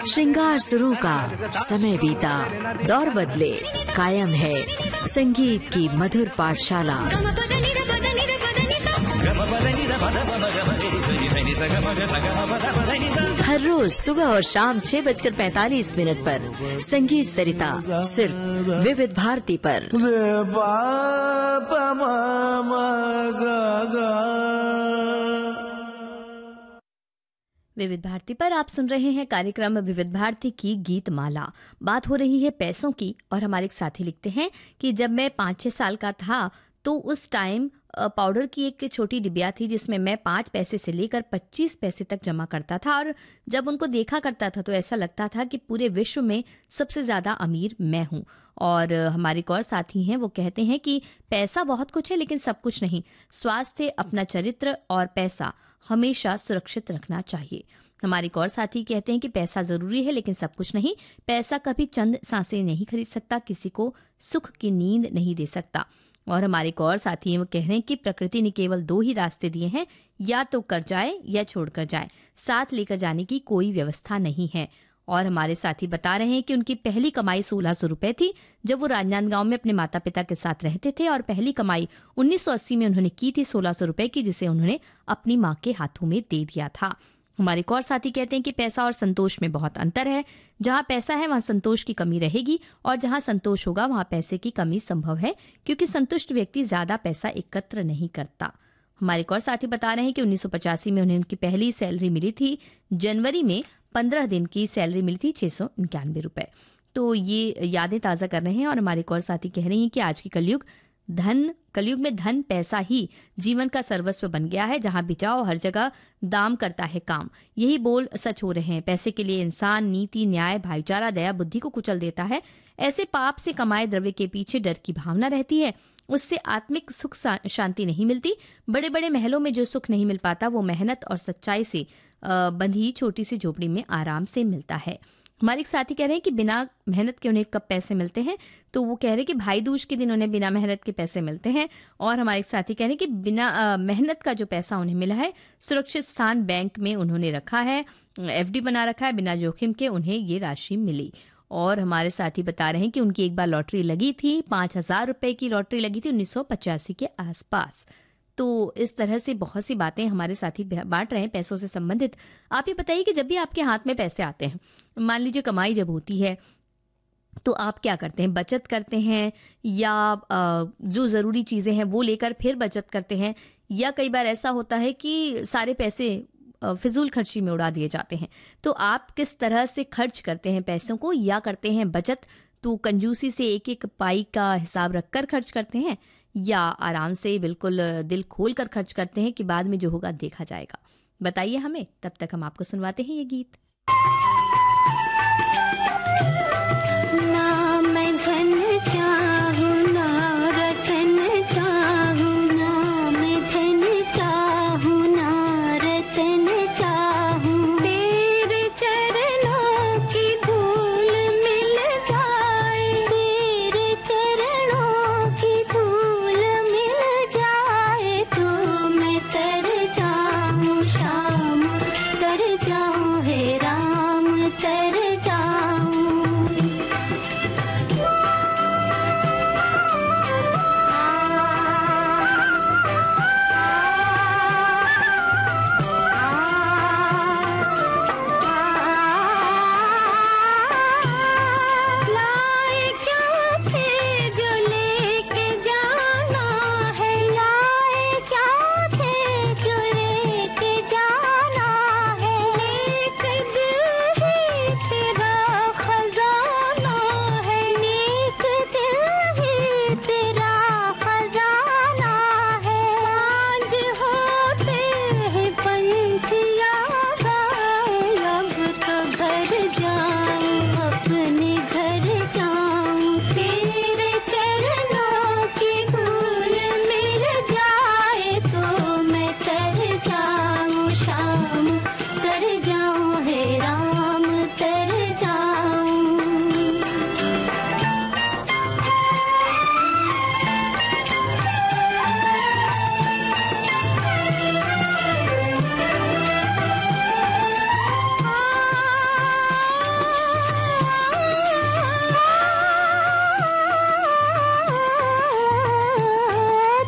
श्रृंगार सुरों का। समय बीता, दौर बदले, कायम है संगीत की मधुर पाठशाला। हर रोज सुबह और शाम 6:45 पर संगीत सरिता सिर्फ विविध भारती पर। विविध भारती पर आप सुन रहे हैं कार्यक्रम विविध भारती की गीत माला। बात हो रही है पैसों की और हमारे एक साथी लिखते हैं कि जब मैं 5-6 साल का था तो उस टाइम पाउडर की एक छोटी डिबिया थी जिसमें मैं 5 पैसे से लेकर 25 पैसे तक जमा करता था और जब उनको देखा करता था तो ऐसा लगता था कि पूरे विश्व में सबसे ज्यादा अमीर मैं हूँ। और हमारे एक और साथी हैं, वो कहते हैं कि पैसा बहुत कुछ है लेकिन सब कुछ नहीं। स्वास्थ्य, अपना चरित्र और पैसा हमेशा सुरक्षित रखना चाहिए। हमारे एक और साथी कहते हैं कि पैसा जरूरी है लेकिन सब कुछ नहीं। पैसा कभी चंद सांसें नहीं खरीद सकता, किसी को सुख की नींद नहीं दे सकता। और हमारे एक और साथी हैं, वो कह रहे हैं कि प्रकृति ने केवल 2 ही रास्ते दिए हैं, या तो कर जाए या छोड़ कर जाए, साथ लेकर जाने की कोई व्यवस्था नहीं है। और हमारे साथी बता रहे हैं कि उनकी पहली कमाई 1600 रुपए थी जब वो राजनांदगांव में अपने माता पिता के साथ रहते थे, और पहली कमाई 1980 में उन्होंने की थी 1600 रुपए की, जिसे उन्होंने अपनी माँ के हाथों में दे दिया था। हमारे एक और साथी कहते हैं कि पैसा और संतोष में बहुत अंतर है। जहाँ पैसा है वहाँ संतोष की कमी रहेगी, और जहाँ संतोष होगा वहाँ पैसे की कमी संभव है, क्योंकि संतुष्ट व्यक्ति ज्यादा पैसा एकत्र नहीं करता। हमारे एक और साथी बता रहे हैं कि 1985 में उन्हें उनकी पहली सैलरी मिली थी। जनवरी में 15 दिन की सैलरी मिली थी 691 रुपए। तो ये यादें ताज़ा कर रहे हैं। और हमारे एक और साथी कह रही हैं कि आज की कलयुग में धन पैसा ही जीवन का सर्वस्व बन गया है। जहां भी जाओ हर जगह दाम करता है काम। यही बोल सच हो रहे हैं। पैसे के लिए इंसान नीति, न्याय, भाईचारा, दया, बुद्धि को कुचल देता है। ऐसे पाप से कमाए द्रव्य के पीछे डर की भावना रहती है, उससे आत्मिक सुख शांति नहीं मिलती। बड़े बड़े महलों में जो सुख नहीं मिल पाता वो मेहनत और सच्चाई से बंधी छोटी सी झोपड़ी में आराम से मिलता है। हमारे एक साथी कह रहे हैं कि बिना मेहनत के उन्हें कब पैसे मिलते हैं, तो वो कह रहे हैं कि भाई दूज के दिन उन्हें बिना मेहनत के पैसे मिलते हैं। और हमारे एक साथी कह रहे हैं कि बिना मेहनत का जो पैसा उन्हें मिला है, सुरक्षित स्थान बैंक में उन्होंने रखा है, FD बना रखा है, बिना जोखिम के उन्हें ये राशि मिली। और हमारे साथी बता रहे हैं कि उनकी एक बार लॉटरी लगी थी, 5000 रुपए की लॉटरी लगी थी 1985 के आसपास। तो इस तरह से बहुत सी बातें हमारे साथी बांट रहे हैं पैसों से संबंधित। आप ये बताइए कि जब भी आपके हाथ में पैसे आते हैं, मान लीजिए कमाई जब होती है, तो आप क्या करते हैं? बचत करते हैं, या जो ज़रूरी चीज़ें हैं वो लेकर फिर बचत करते हैं, या कई बार ऐसा होता है कि सारे पैसे फिजूल खर्ची में उड़ा दिए जाते हैं। तो आप किस तरह से खर्च करते हैं पैसों को, या करते हैं बचत, तो कंजूसी से एक एक पाई का हिसाब रखकर खर्च करते हैं, या आराम से बिल्कुल दिल खोल कर खर्च करते हैं कि बाद में जो होगा देखा जाएगा? बताइए हमें। तब तक हम आपको सुनवाते हैं ये गीत। ना मैं धन चाहूं ना रतन चाहूं, ना मैं धन चाहूं ना रतन चाहूं, तेरे चरणों की धूल मिल जाए, तेरे चरणों की धूल मिल जाए, तो मैं तर जाऊं शाम, तर जाऊं हे राम, तर जाऊं। लाए क्या थे जो लेके जाना है, लाए क्या थे जो लेके जाना है, नेक दिल ही तेरा खजाना है, नेक दिल ही तेरा खजाना है। सांझ होते हैं पंछियाँ गाए, अब तो घर जाऊं, अपने घर जाऊं, तेरे चरणों की धूल मिल जाए, तो मैं तर जाऊं शाम, तर जाऊं हे राम, तर जाऊं।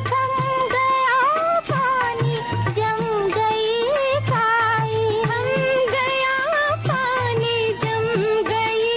थम गया पानी, जम गई खाई, थम गया पानी, जम गई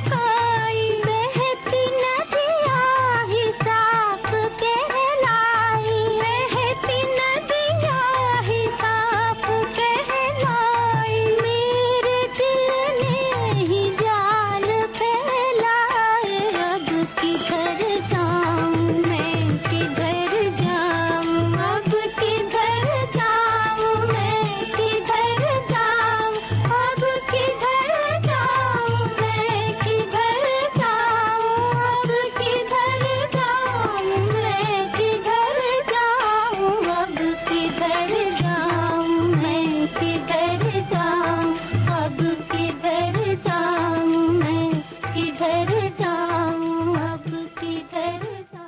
खाई, बहती नदियाँ ही साफ कहलाई, बहती नदियाँ ही साफ कहलाई, मेरे दिल ने ही जाल फैलाए, अब किधर जाऊं मैं, किधर जाऊं, अब किधर जाऊं मैं, किधर जाऊं, अब किधर जाऊं मैं, किधर जाऊं, अब किधर जाऊं मैं, किधर जाऊं, अब किधर जाऊं मैं, किधर जाऊं, अब किधर जाऊं मैं, किधर जाऊं, अब किधर जाऊं।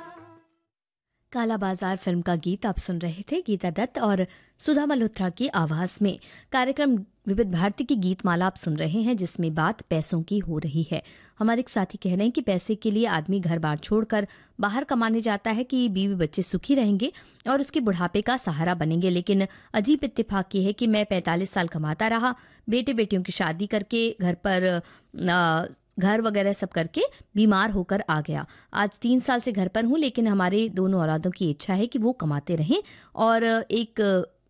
काला बाजार फिल्म का गीत आप सुन रहे थे। गीता दत्त और सुधा मल्होत्रा की आवाज में कार्यक्रम विविध भारती की गीत माला आप सुन रहे हैं, जिसमें बात पैसों की हो रही है। हमारे एक साथी कह रहे हैं कि पैसे के लिए आदमी घर बार छोड़कर बाहर कमाने जाता है कि बीवी बच्चे सुखी रहेंगे और उसके बुढ़ापे का सहारा बनेंगे, लेकिन अजीब इत्तेफाक ये है कि मैं 45 साल कमाता रहा, बेटे बेटियों की शादी करके घर पर घर वगैरह सब करके बीमार होकर आ गया। आज 3 साल से घर पर हूँ, लेकिन हमारे दोनों औलादों की इच्छा है कि वो कमाते रहें, और एक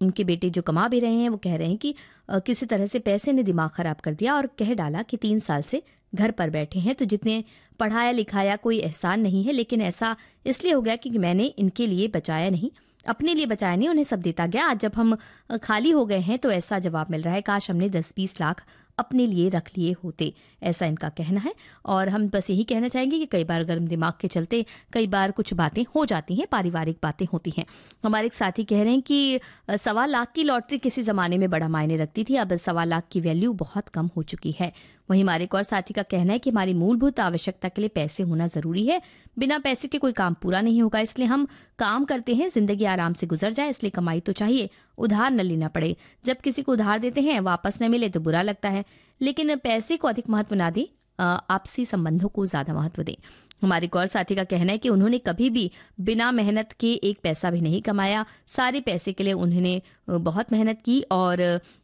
उनके बेटे जो कमा भी रहे हैं वो कह रहे हैं कि किसी तरह से पैसे ने दिमाग खराब कर दिया और कह डाला कि 3 साल से घर पर बैठे हैं, तो जितने पढ़ाया लिखाया कोई एहसान नहीं है, लेकिन ऐसा इसलिए हो गया कि मैंने इनके लिए बचाया नहीं, अपने लिए बचाया नहीं, उन्हें सब देता गया। आज जब हम खाली हो गए हैं तो ऐसा जवाब मिल रहा है, काश हमने 10-20 लाख अपने लिए रख लिए होते, ऐसा इनका कहना है। और हम बस यही कहना चाहेंगे कि कई बार गर्म दिमाग के चलते कई बार कुछ बातें हो जाती हैं, पारिवारिक बातें होती हैं। हमारे एक साथी कह रहे हैं कि 1.25 लाख की लॉटरी किसी ज़माने में बड़ा मायने रखती थी, अब 1.25 लाख की वैल्यू बहुत कम हो चुकी है। वहीं हमारे एक और साथी का कहना है कि हमारी मूलभूत आवश्यकता के लिए पैसे होना ज़रूरी है, बिना पैसे के कोई काम पूरा नहीं होगा, इसलिए हम काम करते हैं, जिंदगी आराम से गुजर जाए, इसलिए कमाई तो चाहिए, उधार न लेना पड़े। जब किसी को उधार देते हैं वापस न मिले तो बुरा लगता है, लेकिन पैसे को अधिक महत्व ना दें, आपसी संबंधों को ज़्यादा महत्व दें। हमारे एक और साथी का कहना है कि उन्होंने कभी भी बिना मेहनत के एक पैसा भी नहीं कमाया, सारे पैसे के लिए उन्होंने बहुत मेहनत की और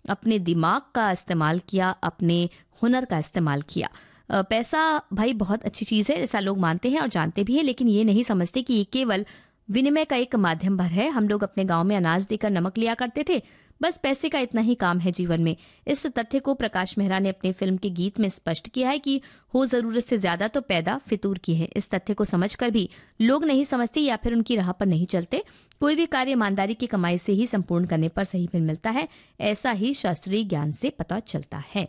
अपने दिमाग का इस्तेमाल किया, अपने हुनर का इस्तेमाल किया। पैसा भाई बहुत अच्छी चीज़ है, ऐसा लोग मानते हैं और जानते भी हैं, लेकिन ये नहीं समझते कि ये केवल विनिमय का एक माध्यम भर है। हम लोग अपने गांव में अनाज देकर नमक लिया करते थे, बस पैसे का इतना ही काम है जीवन में। इस तथ्य को प्रकाश मेहरा ने अपने फिल्म के गीत में स्पष्ट किया है कि हो जरूरत से ज्यादा तो पैदा फितूर की है। इस तथ्य को समझकर भी लोग नहीं समझते या फिर उनकी राह पर नहीं चलते। कोई भी कार्य ईमानदारी की कमाई से ही संपूर्ण करने पर सही फल मिलता है, ऐसा ही शास्त्रीय ज्ञान से पता चलता है।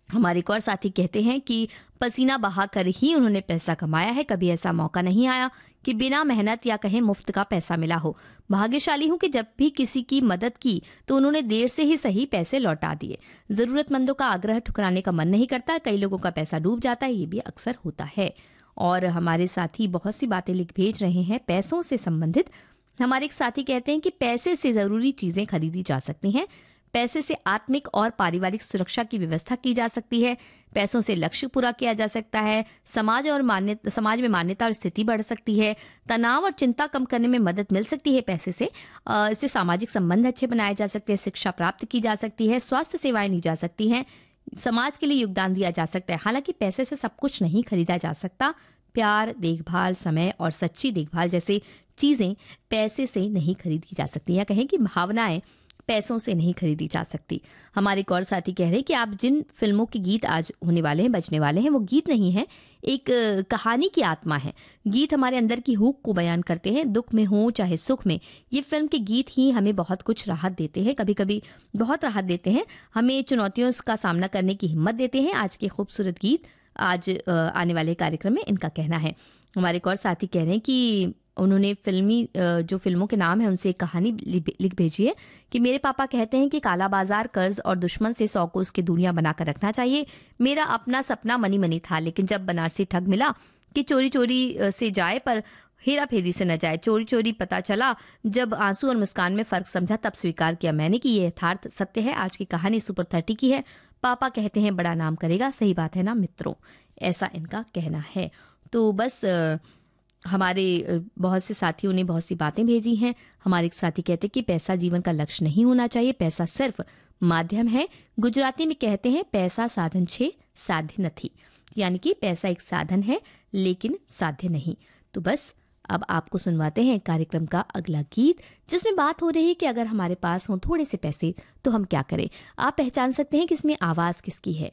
हमारे एक और साथी कहते हैं कि पसीना बहाकर ही उन्होंने पैसा कमाया है, कभी ऐसा मौका नहीं आया कि बिना मेहनत या कहें मुफ्त का पैसा मिला हो। भाग्यशाली हूं कि जब भी किसी की मदद की तो उन्होंने देर से ही सही पैसे लौटा दिए। जरूरतमंदों का आग्रह ठुकराने का मन नहीं करता, कई लोगों का पैसा डूब जाता है, ये भी अक्सर होता है। और हमारे साथी बहुत सी बातें लिख भेज रहे हैं पैसों से संबंधित। हमारे एक साथी कहते हैं कि पैसे से जरूरी चीजें खरीदी जा सकती हैं, पैसे से आत्मिक और पारिवारिक सुरक्षा की व्यवस्था की जा सकती है, पैसों से लक्ष्य पूरा किया जा सकता है, समाज में मान्यता और स्थिति बढ़ सकती है, तनाव और चिंता कम करने में मदद मिल सकती है पैसे से, इससे सामाजिक संबंध अच्छे बनाए जा सकते हैं, शिक्षा प्राप्त की जा सकती है, स्वास्थ्य सेवाएं ली जा सकती हैं, समाज के लिए योगदान दिया जा सकता है। हालांकि पैसे से सब कुछ नहीं खरीदा जा सकता। प्यार, देखभाल, समय और सच्ची देखभाल जैसे चीजें पैसे से नहीं खरीदी जा सकती, या कहें कि भावनाएं पैसों से नहीं खरीदी जा सकती। हमारे एक और साथी कह रहे हैं कि आप जिन फिल्मों के गीत आज होने वाले हैं, बजने वाले हैं, वो गीत नहीं है, एक कहानी की आत्मा है। गीत हमारे अंदर की हुक को बयान करते हैं, दुख में हो चाहे सुख में। ये फिल्म के गीत ही हमें बहुत कुछ राहत देते हैं, कभी कभी बहुत राहत देते हैं, हमें चुनौतियों का सामना करने की हिम्मत देते हैं। आज के खूबसूरत गीत आज आने वाले कार्यक्रम में इनका कहना है। हमारे एक और साथी कह रहे हैं कि उन्होंने जो फिल्मों के नाम है उनसे एक कहानी लिख भेजी है कि मेरे पापा कहते हैं कि काला बाजार, कर्ज और दुश्मन से 100 को उसकी दूरियां बनाकर रखना चाहिए। मेरा अपना सपना मनी मनी था, लेकिन जब बनारसी ठग मिला कि चोरी चोरी से जाए पर हेरा फेरी से न जाए, चोरी चोरी पता चला, जब आंसू और मुस्कान में फर्क समझा तब स्वीकार किया मैंने कि ये यथार्थ सत्य है। आज की कहानी सुपर 30 की है। पापा कहते हैं बड़ा नाम करेगा, सही बात है ना मित्रों, ऐसा इनका कहना है। तो बस हमारे बहुत से साथियों ने बहुत सी बातें भेजी हैं। हमारे एक साथी कहते हैं कि पैसा जीवन का लक्ष्य नहीं होना चाहिए, पैसा सिर्फ माध्यम है। गुजराती में कहते हैं पैसा साधन छे साध्य नथी, यानी कि पैसा एक साधन है लेकिन साध्य नहीं। तो बस अब आपको सुनवाते हैं कार्यक्रम का अगला गीत, जिसमें बात हो रही है कि अगर हमारे पास हो थोड़े से पैसे तो हम क्या करें। आप पहचान सकते हैं कि इसमें आवाज किसकी है।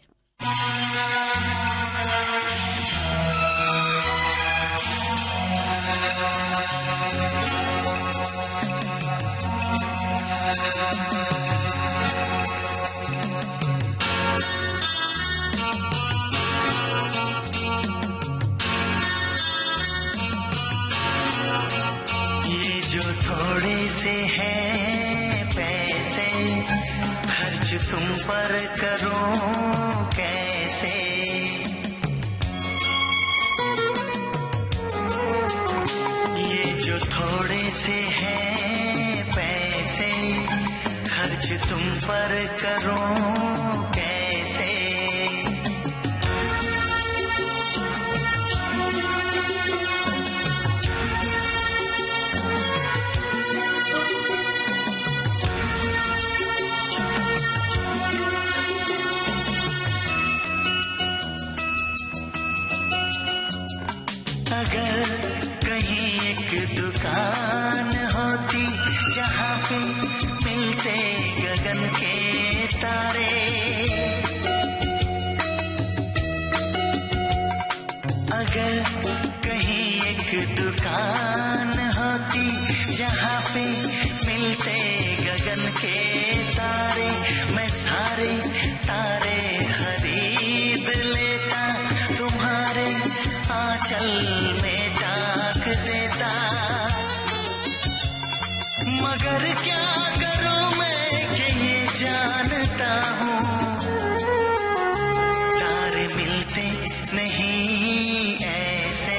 ये जो थोड़े से हैं पैसे, खर्च तुम पर करूं कैसे। ये जो थोड़े से हैं पैसे, खर्च तुम पर करूं कैसे। अगर कहीं एक दुकान होती जहाँ पे मिलते गगन के तारे, अगर कहीं एक दुकान होती जहाँ पे मिलते गगन के तारे, मैं सारे तारे खरीद लेता, तुम्हारे आंचल में डाक देता। मगर क्या करूं मैं कि ये जानता हूँ, तारे मिलते नहीं ऐसे,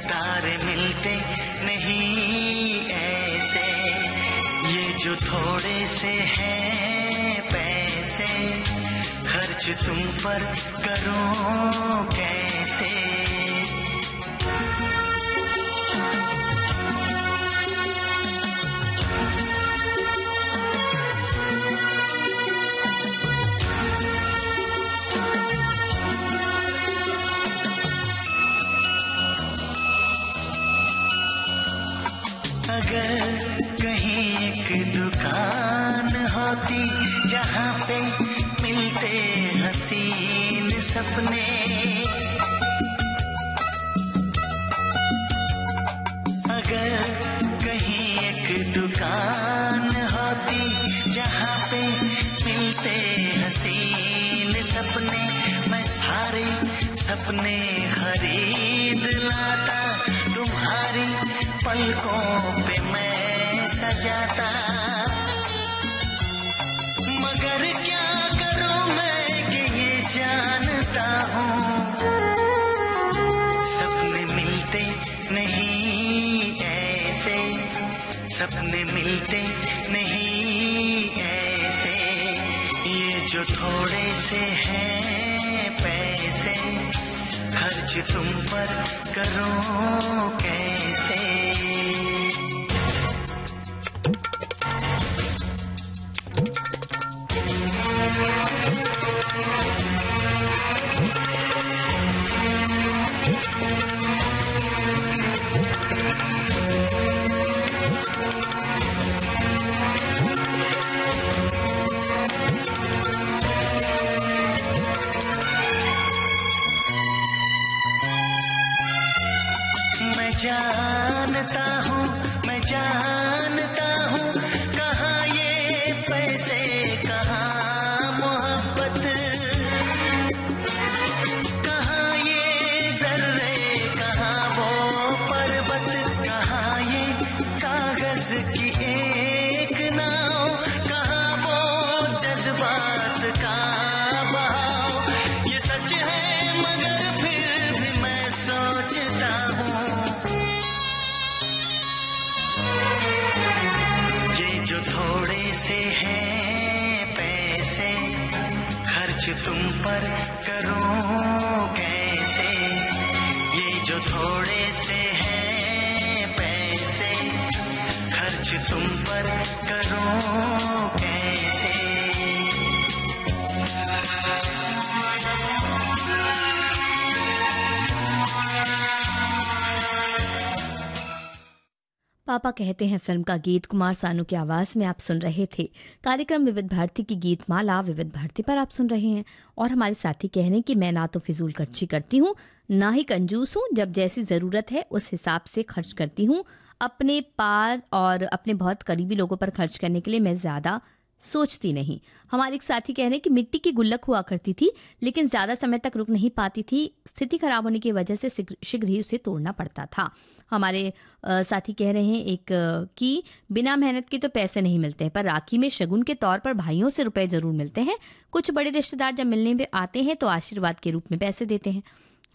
तारे मिलते नहीं ऐसे। ये जो थोड़े से हैं पैसे, खर्च तुम पर करूं कैसे। अगर कहीं एक दुकान होती जहाँ पे मिलते हसीन सपने, अगर कहीं एक दुकान होती जहाँ पे मिलते हसीन सपने, मैं सारे सपने खरीद लाता, तुम्हारी पलकों पे मैं सजाता। मगर क्या करूं मैं कि ये जानता हूँ, सपने मिलते नहीं ऐसे, सपने मिलते नहीं ऐसे, ये जो थोड़े से हैं पैसे खर्च तुम पर करूं कैसे। मैं जानता हूँ कहाँ ये पैसे कहाँ मोहब्बत, कहाँ ये जर्रे कहाँ वो पर्वत, कहाँ ये कागज की एक नाव, कहाँ वो जज्बात का बहाव। ये सच है मगर फिर भी मैं सोचता हूँ, जो थोड़े से हैं पैसे खर्च तुम पर करूं कैसे, ये जो थोड़े से हैं पैसे खर्च तुम पर करूं कैसे। पापा कहते हैं फिल्म का गीत कुमार सानू की आवाज में आप सुन रहे थे। कार्यक्रम विविध भारती की गीत माला विविध भारती पर आप सुन रहे हैं और हमारे साथी कह रहे हैं कि मैं ना तो फिजूल खर्ची करती हूँ ना ही कंजूस हूँ, जब जैसी जरूरत है उस हिसाब से खर्च करती हूँ। अपने पार और अपने बहुत करीबी लोगों पर खर्च करने के लिए मैं ज्यादा सोचती नहीं। हमारे एक साथी कह रहे हैं कि मिट्टी की गुल्लक हुआ करती थी लेकिन ज्यादा समय तक रुक नहीं पाती थी, स्थिति खराब होने की वजह से शीघ्र ही उसे तोड़ना पड़ता था। हमारे साथी कह रहे हैं एक कि बिना मेहनत के तो पैसे नहीं मिलते हैं, पर राखी में शगुन के तौर पर भाइयों से रुपए जरूर मिलते हैं। कुछ बड़े रिश्तेदार जब मिलने में आते हैं तो आशीर्वाद के रूप में पैसे देते हैं।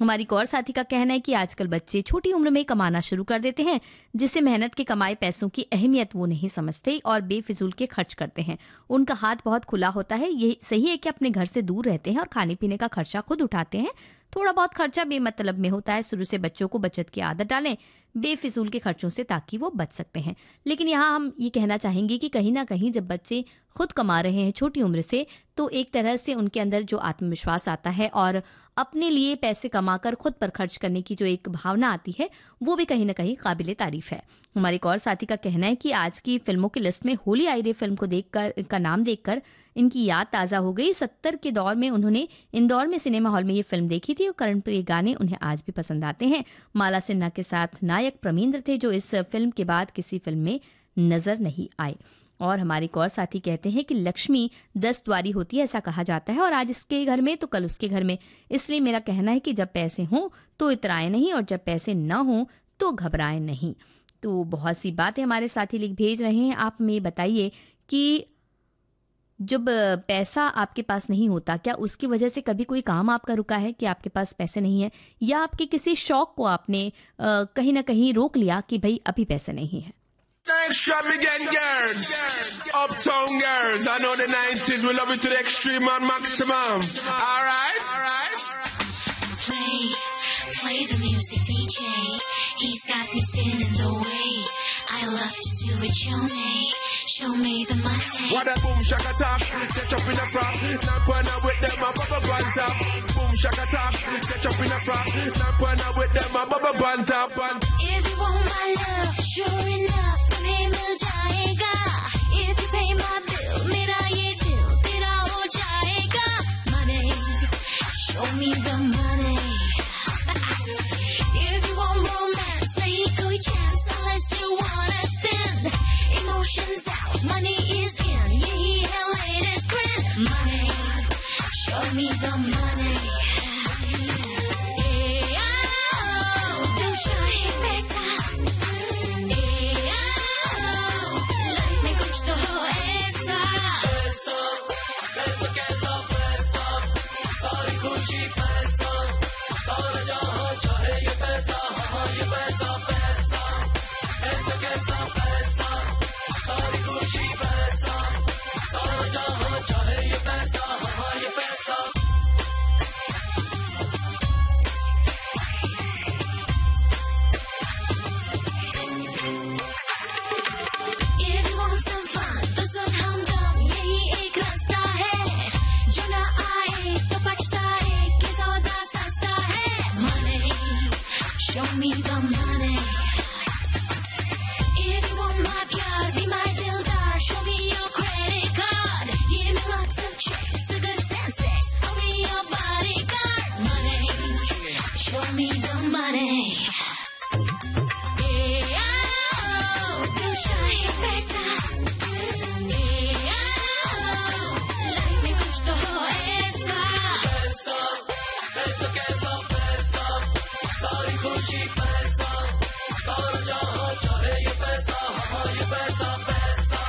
हमारी एक और साथी का कहना है कि आजकल बच्चे छोटी उम्र में कमाना शुरू कर देते हैं, जिससे मेहनत के कमाए पैसों की अहमियत वो नहीं समझते और बेफिजूल के खर्च करते हैं। उनका हाथ बहुत खुला होता है। ये सही है कि अपने घर से दूर रहते हैं और खाने पीने का खर्चा खुद उठाते हैं। थोड़ा बहुत खर्चा बेमतलब में होता है। शुरू से बच्चों को बचत की आदत डालें बेफिजूल के खर्चों से, ताकि वो बच सकते हैं। लेकिन यहाँ हम ये कहना चाहेंगे कि कहीं ना कहीं जब बच्चे खुद कमा रहे हैं छोटी उम्र से, तो एक तरह से उनके अंदर जो आत्मविश्वास आता है और अपने लिए पैसे कमाकर खुद पर खर्च करने की जो एक भावना आती है, वो भी कहीं ना कहीं काबिले तारीफ है। हमारे एक और साथी का कहना है कि आज की फिल्मों की लिस्ट में होली आई रे फिल्म को देखकर, इनका नाम देखकर इनकी याद ताज़ा हो गई। 70 के दौर में उन्होंने इंदौर में सिनेमा हॉल में ये फिल्म देखी थी और कर्णप्रिय गाने उन्हें आज भी पसंद आते हैं। माला सिन्हा के साथ नायक प्रमींद्र थे, जो इस फिल्म के बाद किसी फिल्म में नजर नहीं आए। और हमारे एक और साथी कहते हैं कि लक्ष्मी 10 द्वारी होती है, ऐसा कहा जाता है, और आज इसके घर में तो कल उसके घर में। इसलिए मेरा कहना है कि जब पैसे हों तो इतराए नहीं और जब पैसे न हों तो घबराए नहीं। तो बहुत सी बातें हमारे साथी लिख भेज रहे हैं। आप हमें बताइए कि जब पैसा आपके पास नहीं होता, क्या उसकी वजह से कभी कोई काम आपका रुका है कि आपके पास पैसे नहीं है, या आपके किसी शौक को आपने कहीं ना कहीं रोक लिया कि भाई अभी पैसे नहीं है। Extravagant girls, uptown girls, I know the 90s, we love it to the extreme and maximum. All right? Play the music, DJ. He's got me spinning the way. I love to do it, show me the money. What a boom shaka talk, catch up in the frock. Not partner with them, a bubble band top. Boom shaka talk, catch up in the frock. Not partner with them, a bubble band top. If you want my love, sure enough, pay mil jayega. If you pay my bill, mera show me the money. If you want romance, नहीं कोई chance unless you wanna spend. Emotions out, money is in. यही है latest trend. Money, show me the money. दिल चाहे पैसा. Life में कुछ तो हो ऐसा. पैसा, पैसा कैसा पैसा. सारी खुशी पैसा. सारा जहां चाहे ये पैसा. हाँ ये पैसा पैसा. ऐसा कैसा पैसा. सारी खुशी पैसा. सारा जहां चाहे ये पैसा. हाँ ये पैसा. If you want some fun, तो सुन हमदम यही एक रास्ता है. जो ना आए तो पछताए कि सौदा सस्ता है. Money, show me the money. If you want my प्यार, be my dildar. Show me your credit card. Give me lots of checks, a good sense. I'll be your bodyguard. Money, show me the money. दिल चाहे पैसा. Life में कुछ तो हो ऐसा. पैसा, पैसा कैसा पैसा. सारी खुशी पैसा. सारा जहां चाहे ये पैसा. हाँ ये पैसा पैसा.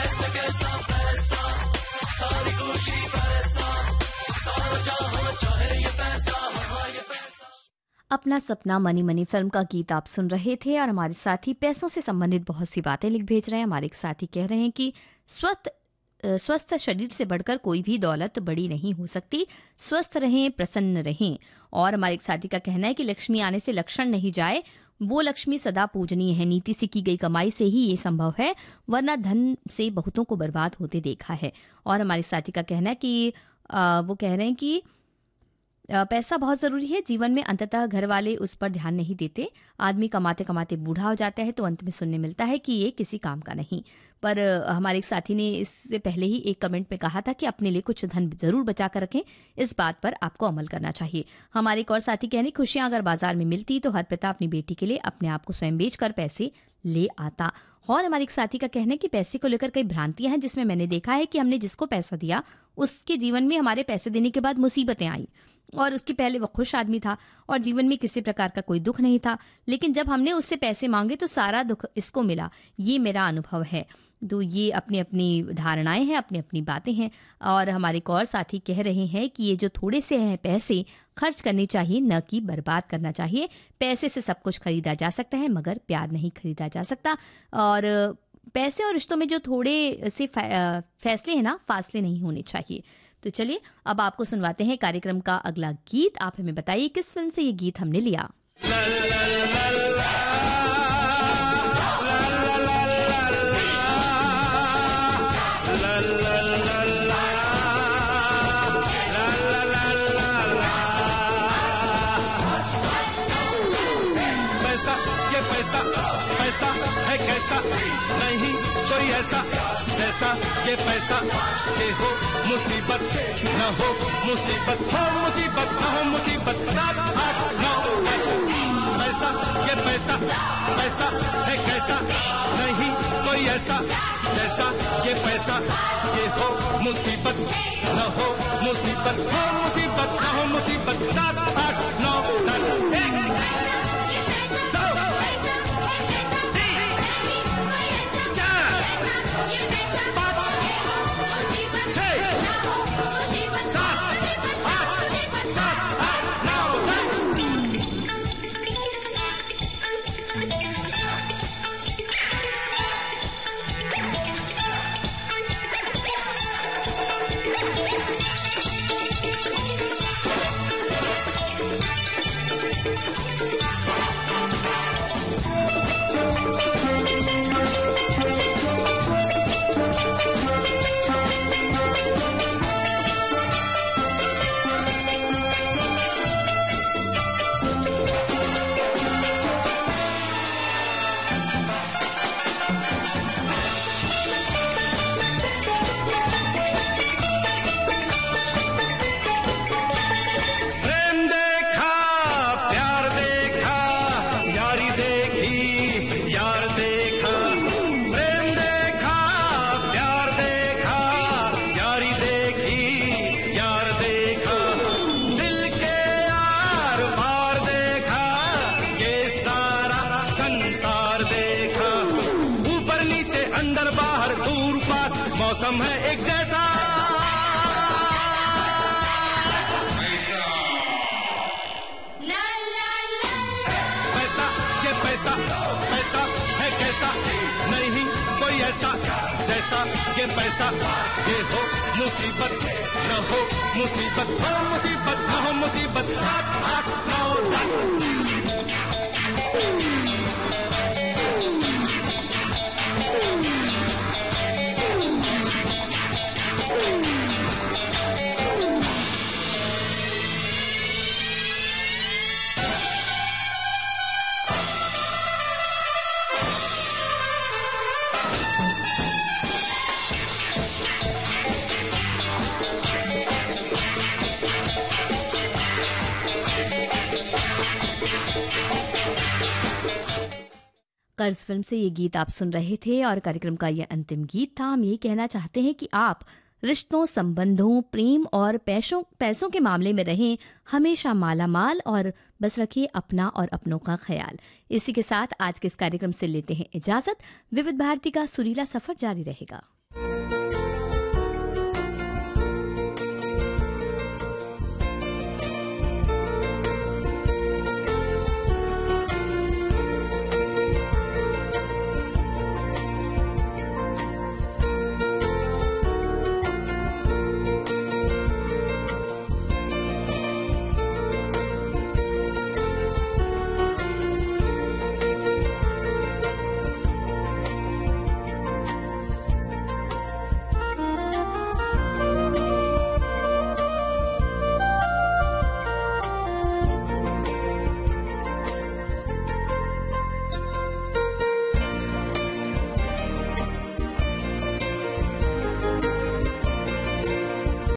ऐसा कैसा पैसा. सारी खुशी पैसा. सारा जहां चाहे ये पैसा. हाँ ये पैसा. अपना सपना मनी मनी फिल्म का गीत आप सुन रहे थे और हमारे साथी पैसों से संबंधित बहुत सी बातें लिख भेज रहे हैं. हमारे एक साथी कह रहे हैं कि स्वस्थ शरीर से बढ़कर कोई भी दौलत बड़ी नहीं हो सकती. स्वस्थ रहें, प्रसन्न रहें. और हमारे एक साथी का कहना है कि लक्ष्मी आने से लक्षण नहीं जाए, वो लक्ष्मी सदा पूजनीय है. नीति से की गई कमाई से ही ये संभव है, वरना धन से बहुतों को बर्बाद होते देखा है. और हमारे साथी का कहना है कि वो कह रहे हैं कि पैसा बहुत ज़रूरी है जीवन में. अंततः घर वाले उस पर ध्यान नहीं देते. आदमी कमाते कमाते बूढ़ा हो जाता है तो अंत में सुनने मिलता है कि ये किसी काम का नहीं. पर हमारे एक साथी ने इससे पहले ही एक कमेंट में कहा था कि अपने लिए कुछ धन ज़रूर बचा कर रखें. इस बात पर आपको अमल करना चाहिए. हमारे एक और साथी कहने, खुशियाँ अगर बाजार में मिलती तो हर पिता अपनी बेटी के लिए अपने आप को स्वयं बेच कर पैसे ले आता. और हमारे एक साथी का कहना है कि पैसे को लेकर कई भ्रांतियां हैं, जिसमें मैंने देखा है कि हमने जिसको पैसा दिया उसके जीवन में हमारे पैसे देने के बाद मुसीबतें आई. और उसके पहले वो खुश आदमी था और जीवन में किसी प्रकार का कोई दुख नहीं था. लेकिन जब हमने उससे पैसे मांगे तो सारा दुख इसको मिला. ये मेरा अनुभव है. तो ये अपनी अपनी धारणाएं हैं, अपनी अपनी बातें हैं. और हमारे एक और साथी कह रहे हैं कि ये जो थोड़े से हैं पैसे खर्च करने चाहिए, न कि बर्बाद करना चाहिए. पैसे से सब कुछ खरीदा जा सकता है मगर प्यार नहीं खरीदा जा सकता. और पैसे और रिश्तों में जो थोड़े से फैसले हैं ना, फासले नहीं होने चाहिए. तो चलिए अब आपको सुनवाते हैं कार्यक्रम का अगला गीत. आप हमें बताइए किस फिल्म से ये गीत हमने लिया. पैसा है कैसा, नहीं कोई ऐसा जैसा ये पैसा. ये हो मुसीबत न हो मुसीबत, हो मुसीबत न हो मुसीबत. 7 8 9 पैसा ये पैसा. पैसा है कैसा, नहीं कोई ऐसा जैसा ये पैसा. ये हो मुसीबत न हो मुसीबत, हो मुसीबत न हो मुसीबत. 7 8 9 10 मौसम है एक जैसा। पैसा ये पैसा, पैसा है कैसा, नहीं कोई ऐसा जैसा ये पैसा। ये हो मुसीबत न हो मुसीबत, हो मुसीबत न हो मुसीबत। 7 8 9 10। कर्ज फिल्म से ये गीत आप सुन रहे थे और कार्यक्रम का ये अंतिम गीत था। हम ये कहना चाहते हैं कि आप रिश्तों, संबंधों, प्रेम और पैसों के मामले में रहें हमेशा मालामाल और बस रखिए अपना और अपनों का ख्याल। इसी के साथ आज के इस कार्यक्रम से लेते हैं इजाजत। विविध भारती का सुरीला सफर जारी रहेगा।